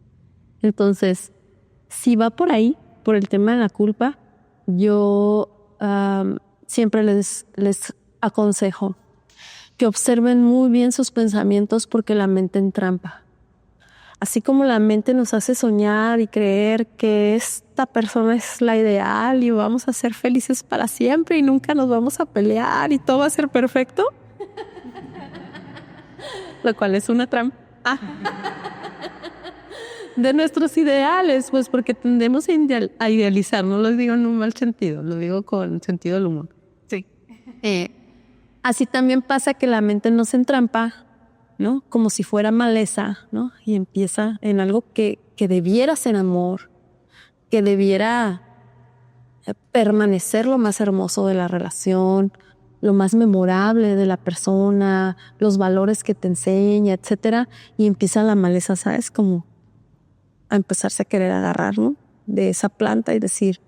Entonces, si va por ahí, por el tema de la culpa, yo siempre les aconsejo que observen muy bien sus pensamientos, porque la mente entrampa. Así como la mente nos hace soñar y creer que esta persona es la ideal y vamos a ser felices para siempre y nunca nos vamos a pelear y todo va a ser perfecto, lo cual es una trampa de nuestros ideales, pues porque tendemos a idealizar. No lo digo en un mal sentido, lo digo con sentido del humor. Sí. Así también pasa que la mente nos entrampa, ¿no?, como si fuera maleza, ¿no? Y empieza en algo que debiera ser amor, que debiera permanecer lo más hermoso de la relación, lo más memorable de la persona, los valores que te enseña, etcétera. Y empieza la maleza, ¿sabes? Como a empezarse a querer agarrar, ¿no?, de esa planta y decir,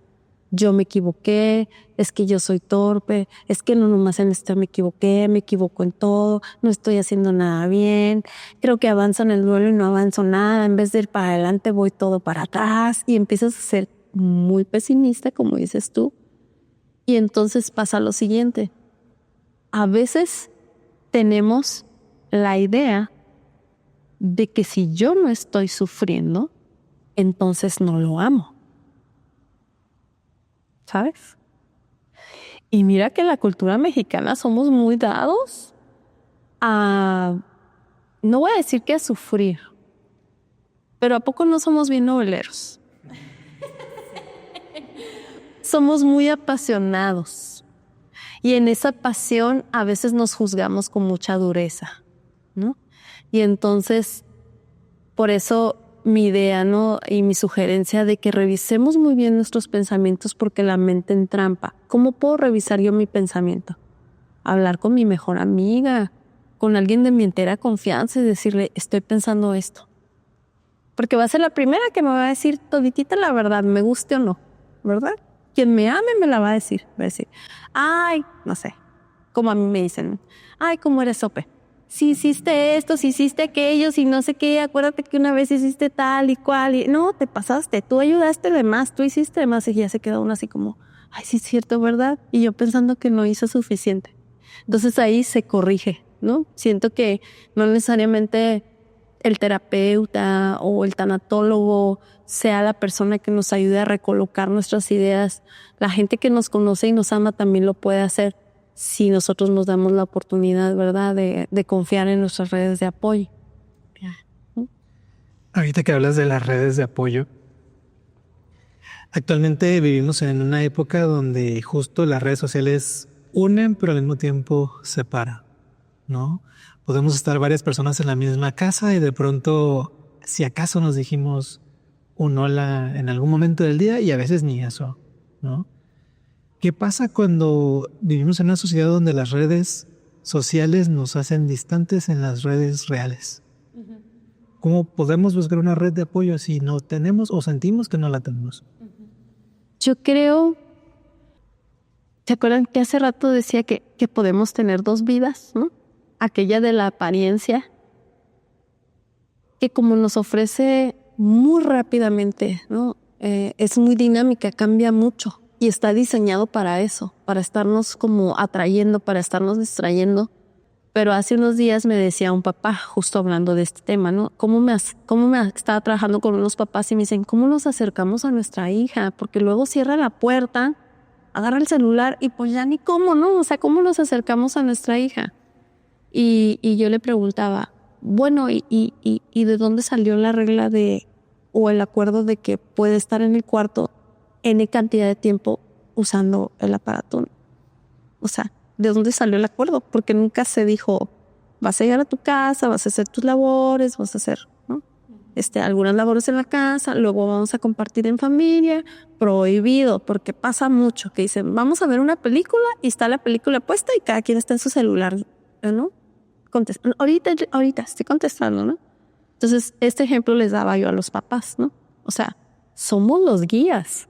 yo me equivoqué, es que yo soy torpe, es que no nomás en esto me equivoco en todo, no estoy haciendo nada bien, creo que avanzo en el duelo y no avanzo nada, en vez de ir para adelante voy todo para atrás, y empiezas a ser muy pesimista, como dices tú. Y entonces pasa lo siguiente, a veces tenemos la idea de que si yo no estoy sufriendo, entonces no lo amo, ¿sabes? Y mira que en la cultura mexicana somos muy dados a, no voy a decir que a sufrir, pero ¿a poco no somos bien noveleros? Somos muy apasionados y en esa pasión a veces nos juzgamos con mucha dureza, ¿no? Y entonces, por eso mi idea, ¿no?, y mi sugerencia de que revisemos muy bien nuestros pensamientos, porque la mente entrampa. ¿Cómo puedo revisar yo mi pensamiento? Hablar con mi mejor amiga, con alguien de mi entera confianza y decirle, estoy pensando esto. Porque va a ser la primera que me va a decir toditita la verdad, me guste o no, ¿verdad? Quien me ame me la va a decir. Va a decir, ay, no sé, como a mí me dicen, ay, cómo eres sope. Si hiciste esto, si hiciste aquello, si no sé qué, acuérdate que una vez hiciste tal y cual. Y no, te pasaste, tú ayudaste de más, tú hiciste de más. Y ya se queda uno así como, ay, sí es cierto, ¿verdad? Y yo pensando que no hizo suficiente. Entonces ahí se corrige, ¿no? Siento que no necesariamente el terapeuta o el tanatólogo sea la persona que nos ayude a recolocar nuestras ideas. La gente que nos conoce y nos ama también lo puede hacer si nosotros nos damos la oportunidad, ¿verdad?, de confiar en nuestras redes de apoyo. Ahorita que hablas de las redes de apoyo, actualmente vivimos en una época donde justo las redes sociales unen, pero al mismo tiempo separan, ¿no? Podemos estar varias personas en la misma casa y de pronto, si acaso nos dijimos un hola en algún momento del día y a veces ni eso, ¿no? ¿Qué pasa cuando vivimos en una sociedad donde las redes sociales nos hacen distantes en las redes reales. ¿Cómo podemos buscar una red de apoyo si no tenemos o sentimos que no la tenemos? Yo creo, ¿se acuerdan que hace rato decía que podemos tener dos vidas, ¿no? Aquella de la apariencia, que como nos ofrece muy rápidamente, ¿no? Es muy dinámica, cambia mucho y está diseñado para eso, para estarnos como atrayendo, para estarnos distrayendo. Pero hace unos días me decía un papá, justo hablando de este tema, ¿no? Estaba trabajando con unos papás y me dicen, ¿cómo nos acercamos a nuestra hija? Porque luego cierra la puerta, agarra el celular y pues ya ni cómo, ¿no? O sea, ¿cómo nos acercamos a nuestra hija? Y yo le preguntaba, bueno, ¿y de dónde salió la regla o el acuerdo de que puede estar en el cuarto N cantidad de tiempo usando el aparato? O sea, ¿de dónde salió el acuerdo? Porque nunca se dijo, vas a llegar a tu casa, vas a hacer tus labores, vas a hacer, ¿no? Algunas labores en la casa, luego vamos a compartir en familia, prohibido, porque pasa mucho que dicen, vamos a ver una película y está la película puesta y cada quien está en su celular, ¿no? Ahorita estoy contestando, ¿no? Entonces, este ejemplo les daba yo a los papás, ¿no? O sea, somos los guías,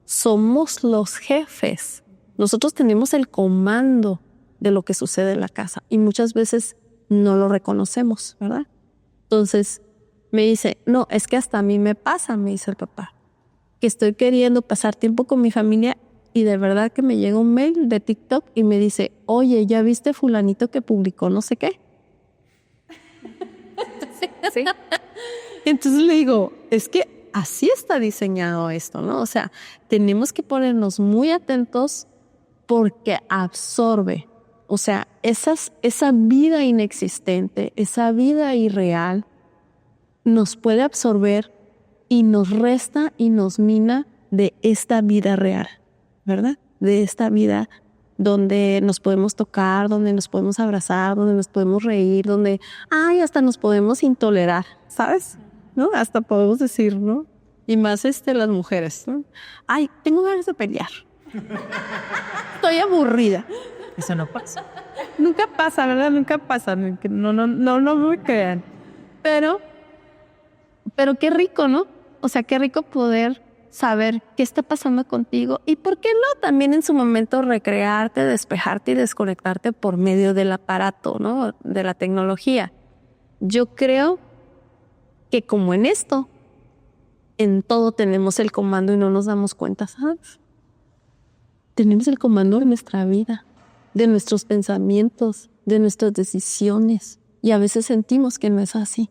somos los jefes. Nosotros tenemos el comando de lo que sucede en la casa y muchas veces no lo reconocemos, ¿verdad? Entonces me dice, no, es que hasta a mí me pasa, me dice el papá, que estoy queriendo pasar tiempo con mi familia y de verdad que me llega un mail de TikTok y me dice, oye, ¿ya viste fulanito que publicó no sé qué? Sí. Entonces le digo, es que así está diseñado esto, ¿no? O sea, tenemos que ponernos muy atentos porque absorbe, o sea, esa vida inexistente, esa vida irreal, nos puede absorber y nos resta y nos mina de esta vida real, ¿verdad? De esta vida donde nos podemos tocar, donde nos podemos abrazar, donde nos podemos reír, donde, hasta nos podemos intolerar, ¿sabes? ¿No? Hasta podemos decir, ¿no? Y más las mujeres, ¿no? Tengo ganas de pelear. Estoy aburrida. Eso no pasa. Nunca pasa, ¿verdad? Nunca pasa. No me crean. Pero qué rico, ¿no? O sea, qué rico poder saber qué está pasando contigo y por qué no también en su momento recrearte, despejarte y desconectarte por medio del aparato, ¿no? De la tecnología. Yo creo que como en esto, en todo tenemos el comando y no nos damos cuenta, ¿sabes? Tenemos el comando de nuestra vida, de nuestros pensamientos, de nuestras decisiones y a veces sentimos que no es así.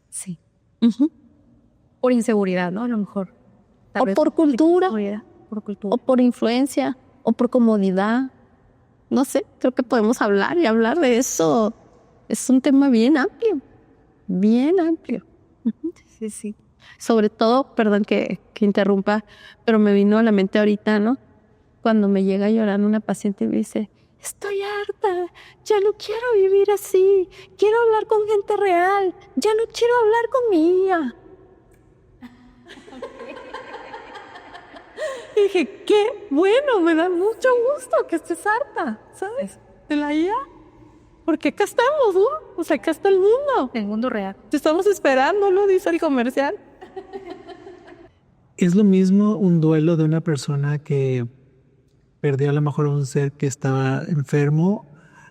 Sí. Uh-huh. Por inseguridad, ¿no? A lo mejor. O por cultura, por cultura. o por influencia, o por comodidad. No sé, creo que podemos hablar de eso. Es un tema bien amplio, bien amplio. Uh-huh. Sí. Sobre todo, perdón que interrumpa, pero me vino a la mente ahorita, ¿no? Cuando me llega llorando una paciente y me dice, estoy harta, ya no quiero vivir así, quiero hablar con gente real, ya no quiero hablar con mi IA. Y dije, qué bueno, me da mucho gusto que estés harta, ¿sabes? De la IA. Porque acá estamos, ¿no? O sea, acá está el mundo. El mundo real. Te estamos esperando, ¿no? Dice el comercial. Es lo mismo un duelo de una persona que perdió a lo mejor a un ser que estaba enfermo,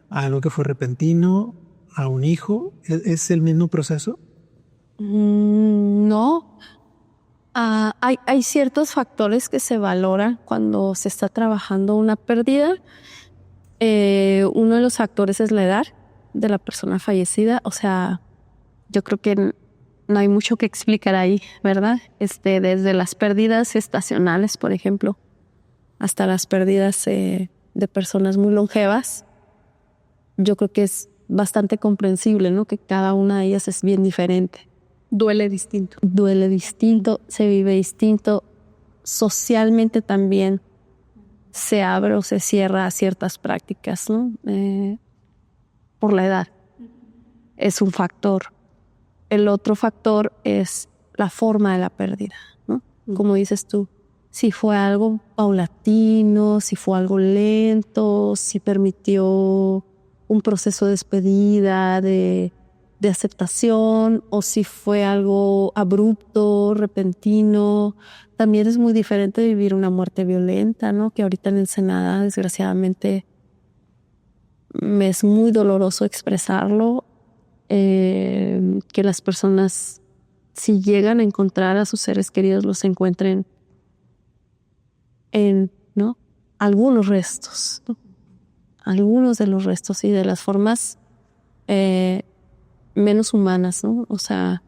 a algo que fue repentino, a un hijo. ¿Es el mismo proceso? No. Hay ciertos factores que se valoran cuando se está trabajando una pérdida. Uno de los factores es la edad de la persona fallecida. O sea, yo creo que no hay mucho que explicar ahí, ¿verdad? Desde las pérdidas estacionales, por ejemplo, hasta las pérdidas de personas muy longevas. Yo creo que es bastante comprensible, ¿no? Que cada una de ellas es bien diferente. Duele distinto. Duele distinto, se vive distinto. Socialmente también se abre o se cierra a ciertas prácticas, ¿no? Por la edad. Es un factor. El otro factor es la forma de la pérdida, ¿no? Como dices tú, si fue algo paulatino, si fue algo lento, si permitió un proceso de despedida, de aceptación, o si fue algo abrupto, repentino. También es muy diferente vivir una muerte violenta, ¿no? Que ahorita en Ensenada, desgraciadamente, me es muy doloroso expresarlo, que las personas, si llegan a encontrar a sus seres queridos, los encuentren en, ¿no?, algunos restos, ¿no? Algunos de los restos y de las formas menos humanas, ¿no? O sea,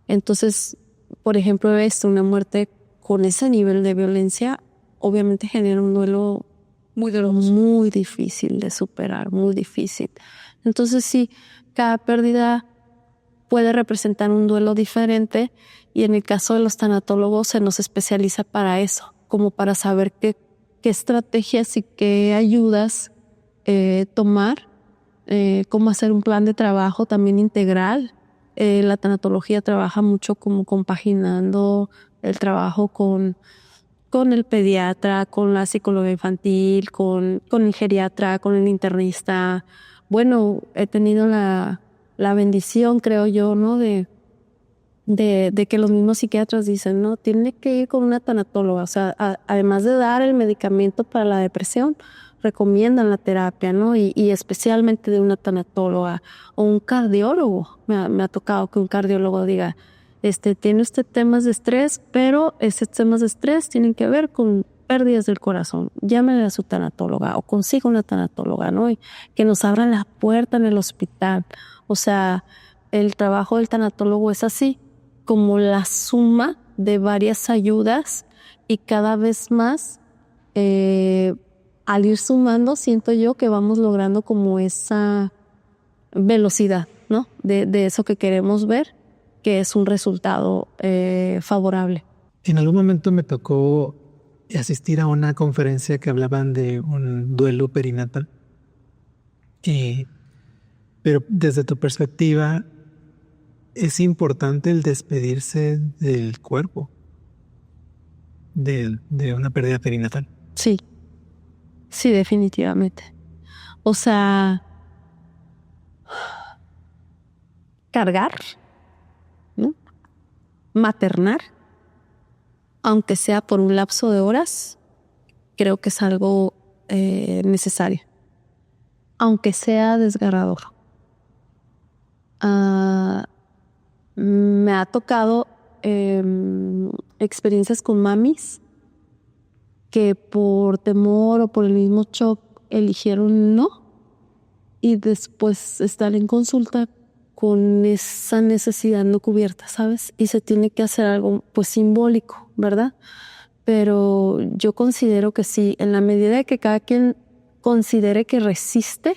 entonces, por ejemplo, una muerte con ese nivel de violencia, obviamente genera un duelo Muy doloroso. muy difícil de superar, muy difícil. Entonces, sí, cada pérdida puede representar un duelo diferente, y en el caso de los tanatólogos se nos especializa para eso, como para saber qué estrategias y qué ayudas tomar, cómo hacer un plan de trabajo también integral. La tanatología trabaja mucho como compaginando el trabajo con el pediatra, con la psicóloga infantil, con el geriatra, con el internista. Bueno, he tenido la bendición, creo yo, ¿no?, de que los mismos psiquiatras dicen, ¿no?, tiene que ir con una tanatóloga. O sea, además de dar el medicamento para la depresión, recomiendan la terapia, ¿no? Y especialmente de una tanatóloga o un cardiólogo. Me ha tocado que un cardiólogo diga, tiene usted temas de estrés, pero esos temas de estrés tienen que ver con pérdidas del corazón. Llámenle a su tanatóloga o consiga una tanatóloga, ¿no? Y que nos abran la puerta en el hospital. O sea, el trabajo del tanatólogo es así, como la suma de varias ayudas, y cada vez más, al ir sumando, siento yo que vamos logrando como esa velocidad, ¿no?, de eso que queremos ver, que es un resultado favorable. En algún momento me tocó asistir a una conferencia que hablaban de un duelo perinatal. Pero desde tu perspectiva, ¿es importante el despedirse del cuerpo de una pérdida perinatal? Sí, sí, definitivamente. O sea, cargar, ¿no?, maternar, aunque sea por un lapso de horas, creo que es algo necesario, aunque sea desgarrador. Me ha tocado experiencias con mamis que por temor o por el mismo shock eligieron no, y después estar en consulta con esa necesidad no cubierta, ¿sabes? Y se tiene que hacer algo pues simbólico, ¿verdad? Pero yo considero que sí, en la medida de que cada quien considere que resiste,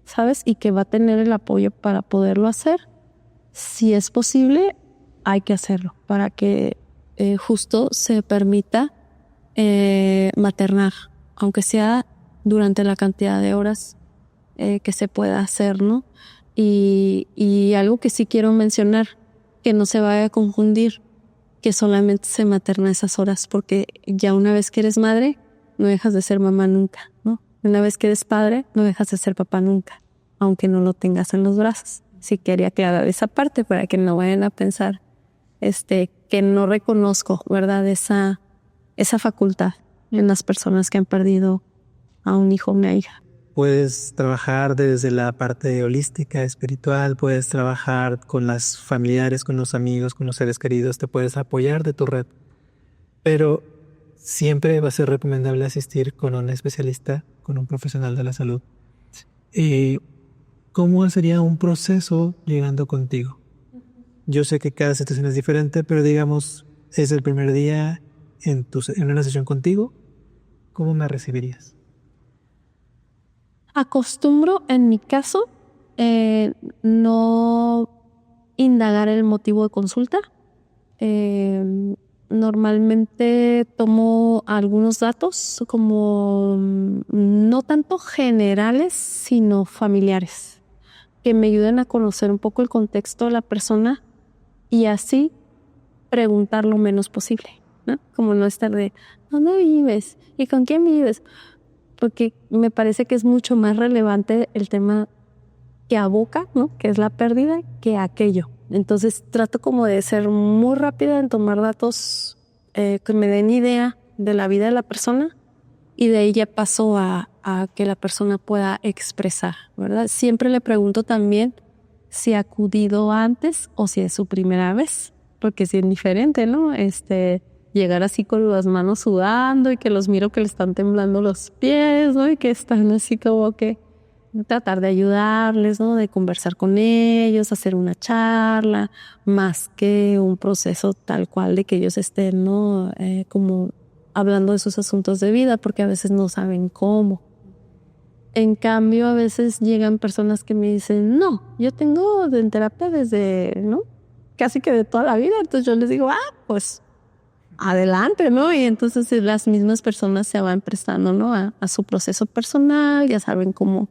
¿sabes?, y que va a tener el apoyo para poderlo hacer, si es posible, hay que hacerlo para que justo se permita maternar, aunque sea durante la cantidad de horas que se pueda hacer, ¿no? Y algo que sí quiero mencionar, que no se vaya a confundir, que solamente se materna esas horas, porque ya una vez que eres madre, no dejas de ser mamá nunca, ¿no? Una vez que eres padre, no dejas de ser papá nunca, aunque no lo tengas en los brazos. Sí quería aclarar esa parte para que no vayan a pensar que no reconozco, ¿verdad?, esa facultad en las personas que han perdido a un hijo o una hija. Puedes trabajar desde la parte holística, espiritual, puedes trabajar con las familiares, con los amigos, con los seres queridos, te puedes apoyar de tu red, pero siempre va a ser recomendable asistir con un especialista, con un profesional de la salud. ¿Cómo sería un proceso llegando contigo? Yo sé que cada situación es diferente, pero digamos, es el primer día en una sesión contigo, ¿cómo me recibirías? Acostumbro, en mi caso, no indagar el motivo de consulta. Normalmente tomo algunos datos como no tanto generales, sino familiares, que me ayuden a conocer un poco el contexto de la persona y así preguntar lo menos posible, ¿no? Como no estar de, ¿dónde vives? ¿Y con quién vives? Porque me parece que es mucho más relevante el tema que aboca, ¿no? Que es la pérdida, que aquello. Entonces trato como de ser muy rápida en tomar datos que me den idea de la vida de la persona y de ahí ya paso a que la persona pueda expresar, ¿verdad? Siempre le pregunto también si ha acudido antes o si es su primera vez, porque es bien diferente, ¿no? Llegar así con las manos sudando y que los miro que le están temblando los pies, ¿no? Y que están así como que tratar de ayudarles, ¿no? De conversar con ellos, hacer una charla, más que un proceso tal cual de que ellos estén, ¿no? Como hablando de sus asuntos de vida, porque a veces no saben cómo. En cambio, a veces llegan personas que me dicen, no, yo tengo en terapia desde, ¿no? Casi que de toda la vida. Entonces yo les digo, pues adelante, ¿no? Y entonces las mismas personas se van prestando, ¿no? A su proceso personal, ya saben cómo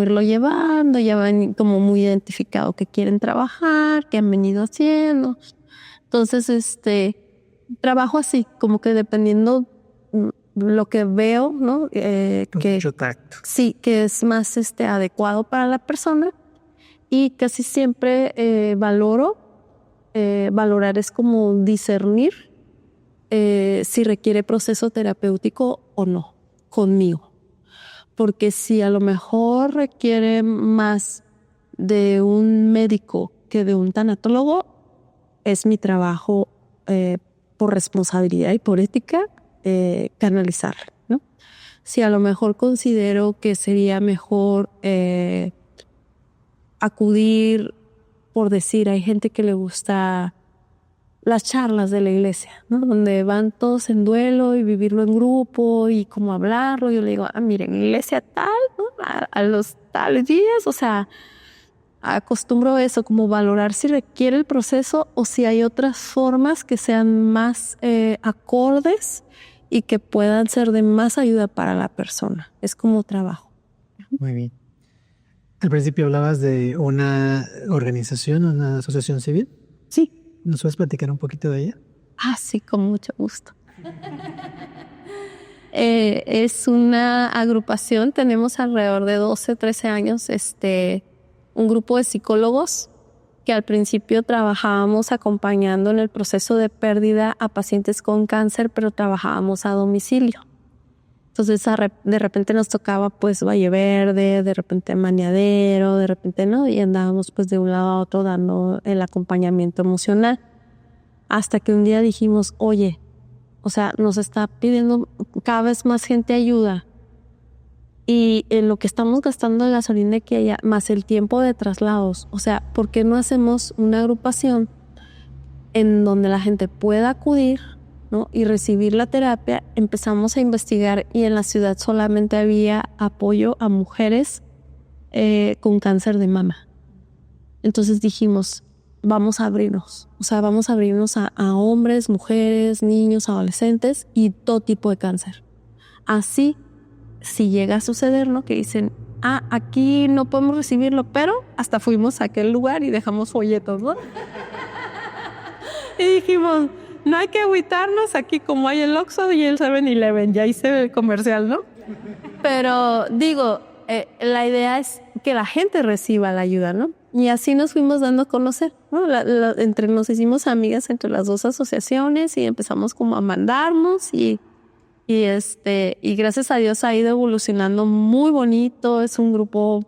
irlo llevando, ya van como muy identificado que quieren trabajar, que han venido haciendo. Entonces, trabajo así, como que dependiendo lo que veo, ¿no? Que mucho tacto. Sí, que es más adecuado para la persona y casi siempre valorar es como discernir si requiere proceso terapéutico o no conmigo. Porque si a lo mejor requiere más de un médico que de un tanatólogo, es mi trabajo por responsabilidad y por ética canalizar, ¿no? Si a lo mejor considero que sería mejor acudir, por decir, hay gente que le gusta las charlas de la iglesia, ¿no? Donde van todos en duelo y vivirlo en grupo y como hablarlo. Yo le digo, miren, iglesia tal, ¿no? A los tales días, o sea, acostumbro eso, como valorar si requiere el proceso o si hay otras formas que sean más acordes y que puedan ser de más ayuda para la persona. Es como trabajo. Muy bien. Al principio hablabas de una organización, una asociación civil. Sí. ¿Nos puedes platicar un poquito de ella? Sí, con mucho gusto. Es una agrupación, tenemos alrededor de 12, 13 años, un grupo de psicólogos que al principio trabajábamos acompañando en el proceso de pérdida a pacientes con cáncer, pero trabajábamos a domicilio. Entonces de repente nos tocaba pues Valle Verde, de repente Maniadero, de repente no, y andábamos pues de un lado a otro dando el acompañamiento emocional. Hasta que un día dijimos, oye, o sea, nos está pidiendo cada vez más gente ayuda. Y en lo que estamos gastando de gasolina que haya, más el tiempo de traslados. O sea, ¿por qué no hacemos una agrupación en donde la gente pueda acudir, ¿no? Y recibir la terapia? Empezamos a investigar y en la ciudad solamente había apoyo a mujeres con cáncer de mama. Entonces dijimos, vamos a abrirnos. O sea, vamos a abrirnos a hombres, mujeres, niños, adolescentes y todo tipo de cáncer. Así, si llega a suceder, ¿no? Que dicen, aquí no podemos recibirlo, pero hasta fuimos a aquel lugar y dejamos folletos, ¿no? Y dijimos, no hay que agüitarnos, aquí como hay el Oxxo y el 7-Eleven, ya hice el comercial, ¿no? Pero digo, la idea es que la gente reciba la ayuda, ¿no? Y así nos fuimos dando a conocer, ¿no? Nos hicimos amigas entre las dos asociaciones y empezamos como a mandarnos y gracias a Dios ha ido evolucionando muy bonito. Es un grupo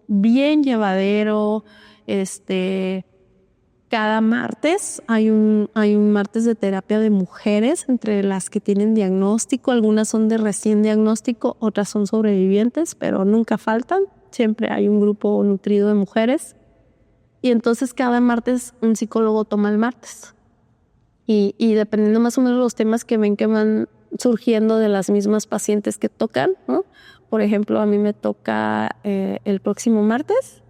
bien llevadero. Cada martes hay un martes de terapia de mujeres, entre las que tienen diagnóstico. Algunas son de recién diagnóstico, otras son sobrevivientes, pero nunca faltan. Siempre hay un grupo nutrido de mujeres. Y entonces cada martes un psicólogo toma el martes. Y dependiendo más o menos los temas que ven que van surgiendo de las mismas pacientes que tocan, ¿no? Por ejemplo, a mí me toca el próximo martes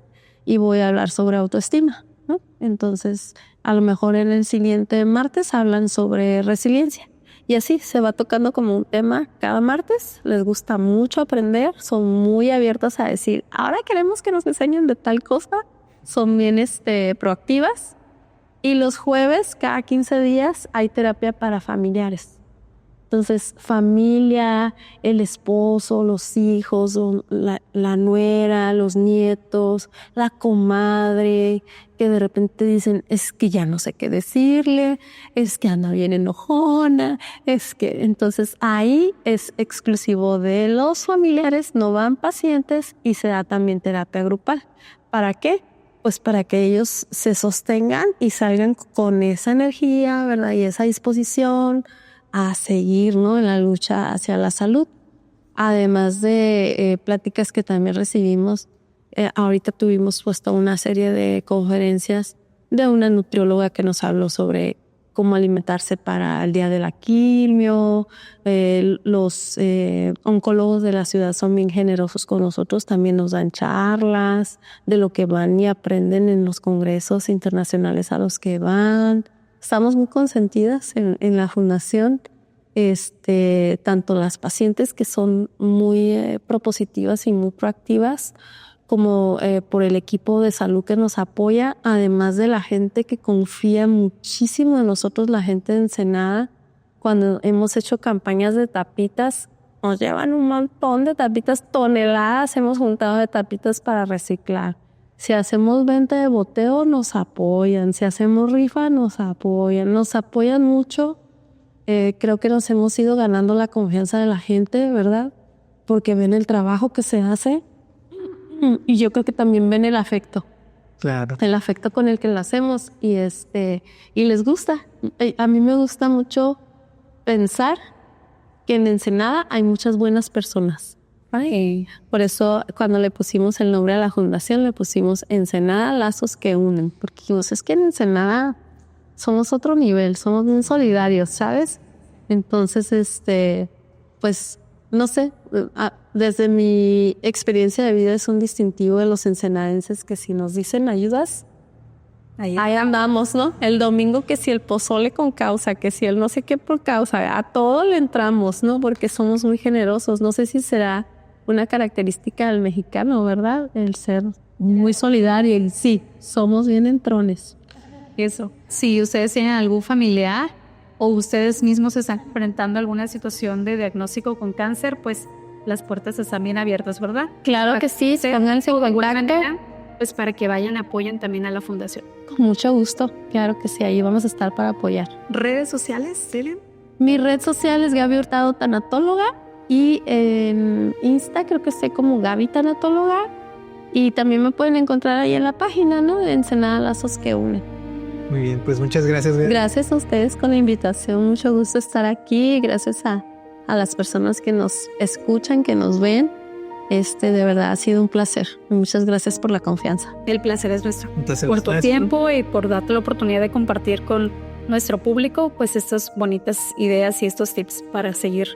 y voy a hablar sobre autoestima, ¿no? Entonces, a lo mejor en el siguiente martes hablan sobre resiliencia. Y así se va tocando como un tema cada martes. Les gusta mucho aprender, son muy abiertas a decir, ahora queremos que nos enseñen de tal cosa. Son bien proactivas. Y los jueves, cada 15 días, hay terapia para familiares. Entonces, familia, el esposo, los hijos, la nuera, los nietos, la comadre, que de repente dicen, es que ya no sé qué decirle, es que anda bien enojona, es que... Entonces, ahí es exclusivo de los familiares, no van pacientes y se da también terapia grupal. ¿Para qué? Pues para que ellos se sostengan y salgan con esa energía, ¿verdad? Y esa disposición a seguir, ¿no? En la lucha hacia la salud. Además de pláticas que también recibimos, ahorita tuvimos puesto una serie de conferencias de una nutrióloga que nos habló sobre cómo alimentarse para el día de la quimio. Los oncólogos de la ciudad son bien generosos con nosotros, también nos dan charlas de lo que van y aprenden en los congresos internacionales a los que van. Estamos muy consentidas en la fundación, tanto las pacientes que son muy propositivas y muy proactivas, como por el equipo de salud que nos apoya, además de la gente que confía muchísimo en nosotros, la gente de Ensenada. Cuando hemos hecho campañas de tapitas, nos llevan un montón de tapitas, toneladas hemos juntado de tapitas para reciclar. Si hacemos venta de boteo, nos apoyan. Si hacemos rifa, nos apoyan. Nos apoyan mucho. Creo que nos hemos ido ganando la confianza de la gente, ¿verdad? Porque ven el trabajo que se hace. Y yo creo que también ven el afecto. Claro. El afecto con el que lo hacemos. Y les gusta. A mí me gusta mucho pensar que en Ensenada hay muchas buenas personas. Ay. Por eso cuando le pusimos el nombre a la fundación, le pusimos Ensenada Lazos que Unen, porque dijimos, es que en Ensenada somos otro nivel, somos bien solidarios, ¿sabes? Entonces, pues, no sé, desde mi experiencia de vida es un distintivo de los ensenadenses que si nos dicen ayudas, ahí andamos, ¿no? El domingo que si el pozole con causa, que si el no sé qué por causa, a todo le entramos, ¿no? Porque somos muy generosos. No sé si será una característica del mexicano, ¿verdad? El ser muy solidario. Y sí, somos bien entrones. Eso. Si ustedes tienen algún familiar o ustedes mismos están enfrentando alguna situación de diagnóstico con cáncer, pues las puertas están bien abiertas, ¿verdad? Claro que sí, pónganse en contacto. Pues para que vayan, apoyen también a la fundación. Con mucho gusto, claro que sí, ahí vamos a estar para apoyar. ¿Redes sociales, Celia? Mi red social es Gaby Hurtado Tanatóloga. Y en Insta creo que estoy como Gaby Tanatóloga. Y también me pueden encontrar ahí en la página, ¿no? De Ensenada Lazos que Unen. Muy bien, pues muchas gracias. Gracias a ustedes con la invitación. Mucho gusto estar aquí. Gracias a las personas que nos escuchan, que nos ven. De verdad ha sido un placer. Muchas gracias por la confianza. El placer es nuestro. Entonces, por tu tiempo y por darte la oportunidad de compartir con nuestro público pues estas bonitas ideas y estos tips para seguir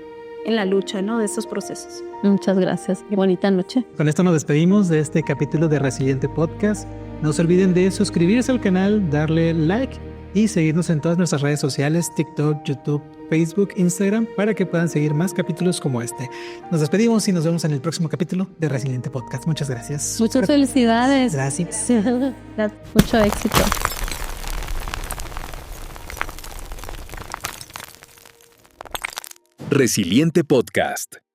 en la lucha, ¿no? De estos procesos. Muchas gracias. Qué bonita noche. Con esto nos despedimos de este capítulo de Resiliente Podcast. No se olviden de suscribirse al canal, darle like y seguirnos en todas nuestras redes sociales, TikTok, YouTube, Facebook, Instagram, para que puedan seguir más capítulos como este. Nos despedimos y nos vemos en el próximo capítulo de Resiliente Podcast. Muchas gracias. Muchas felicidades. Gracias. Mucho éxito. Resiliente Podcast.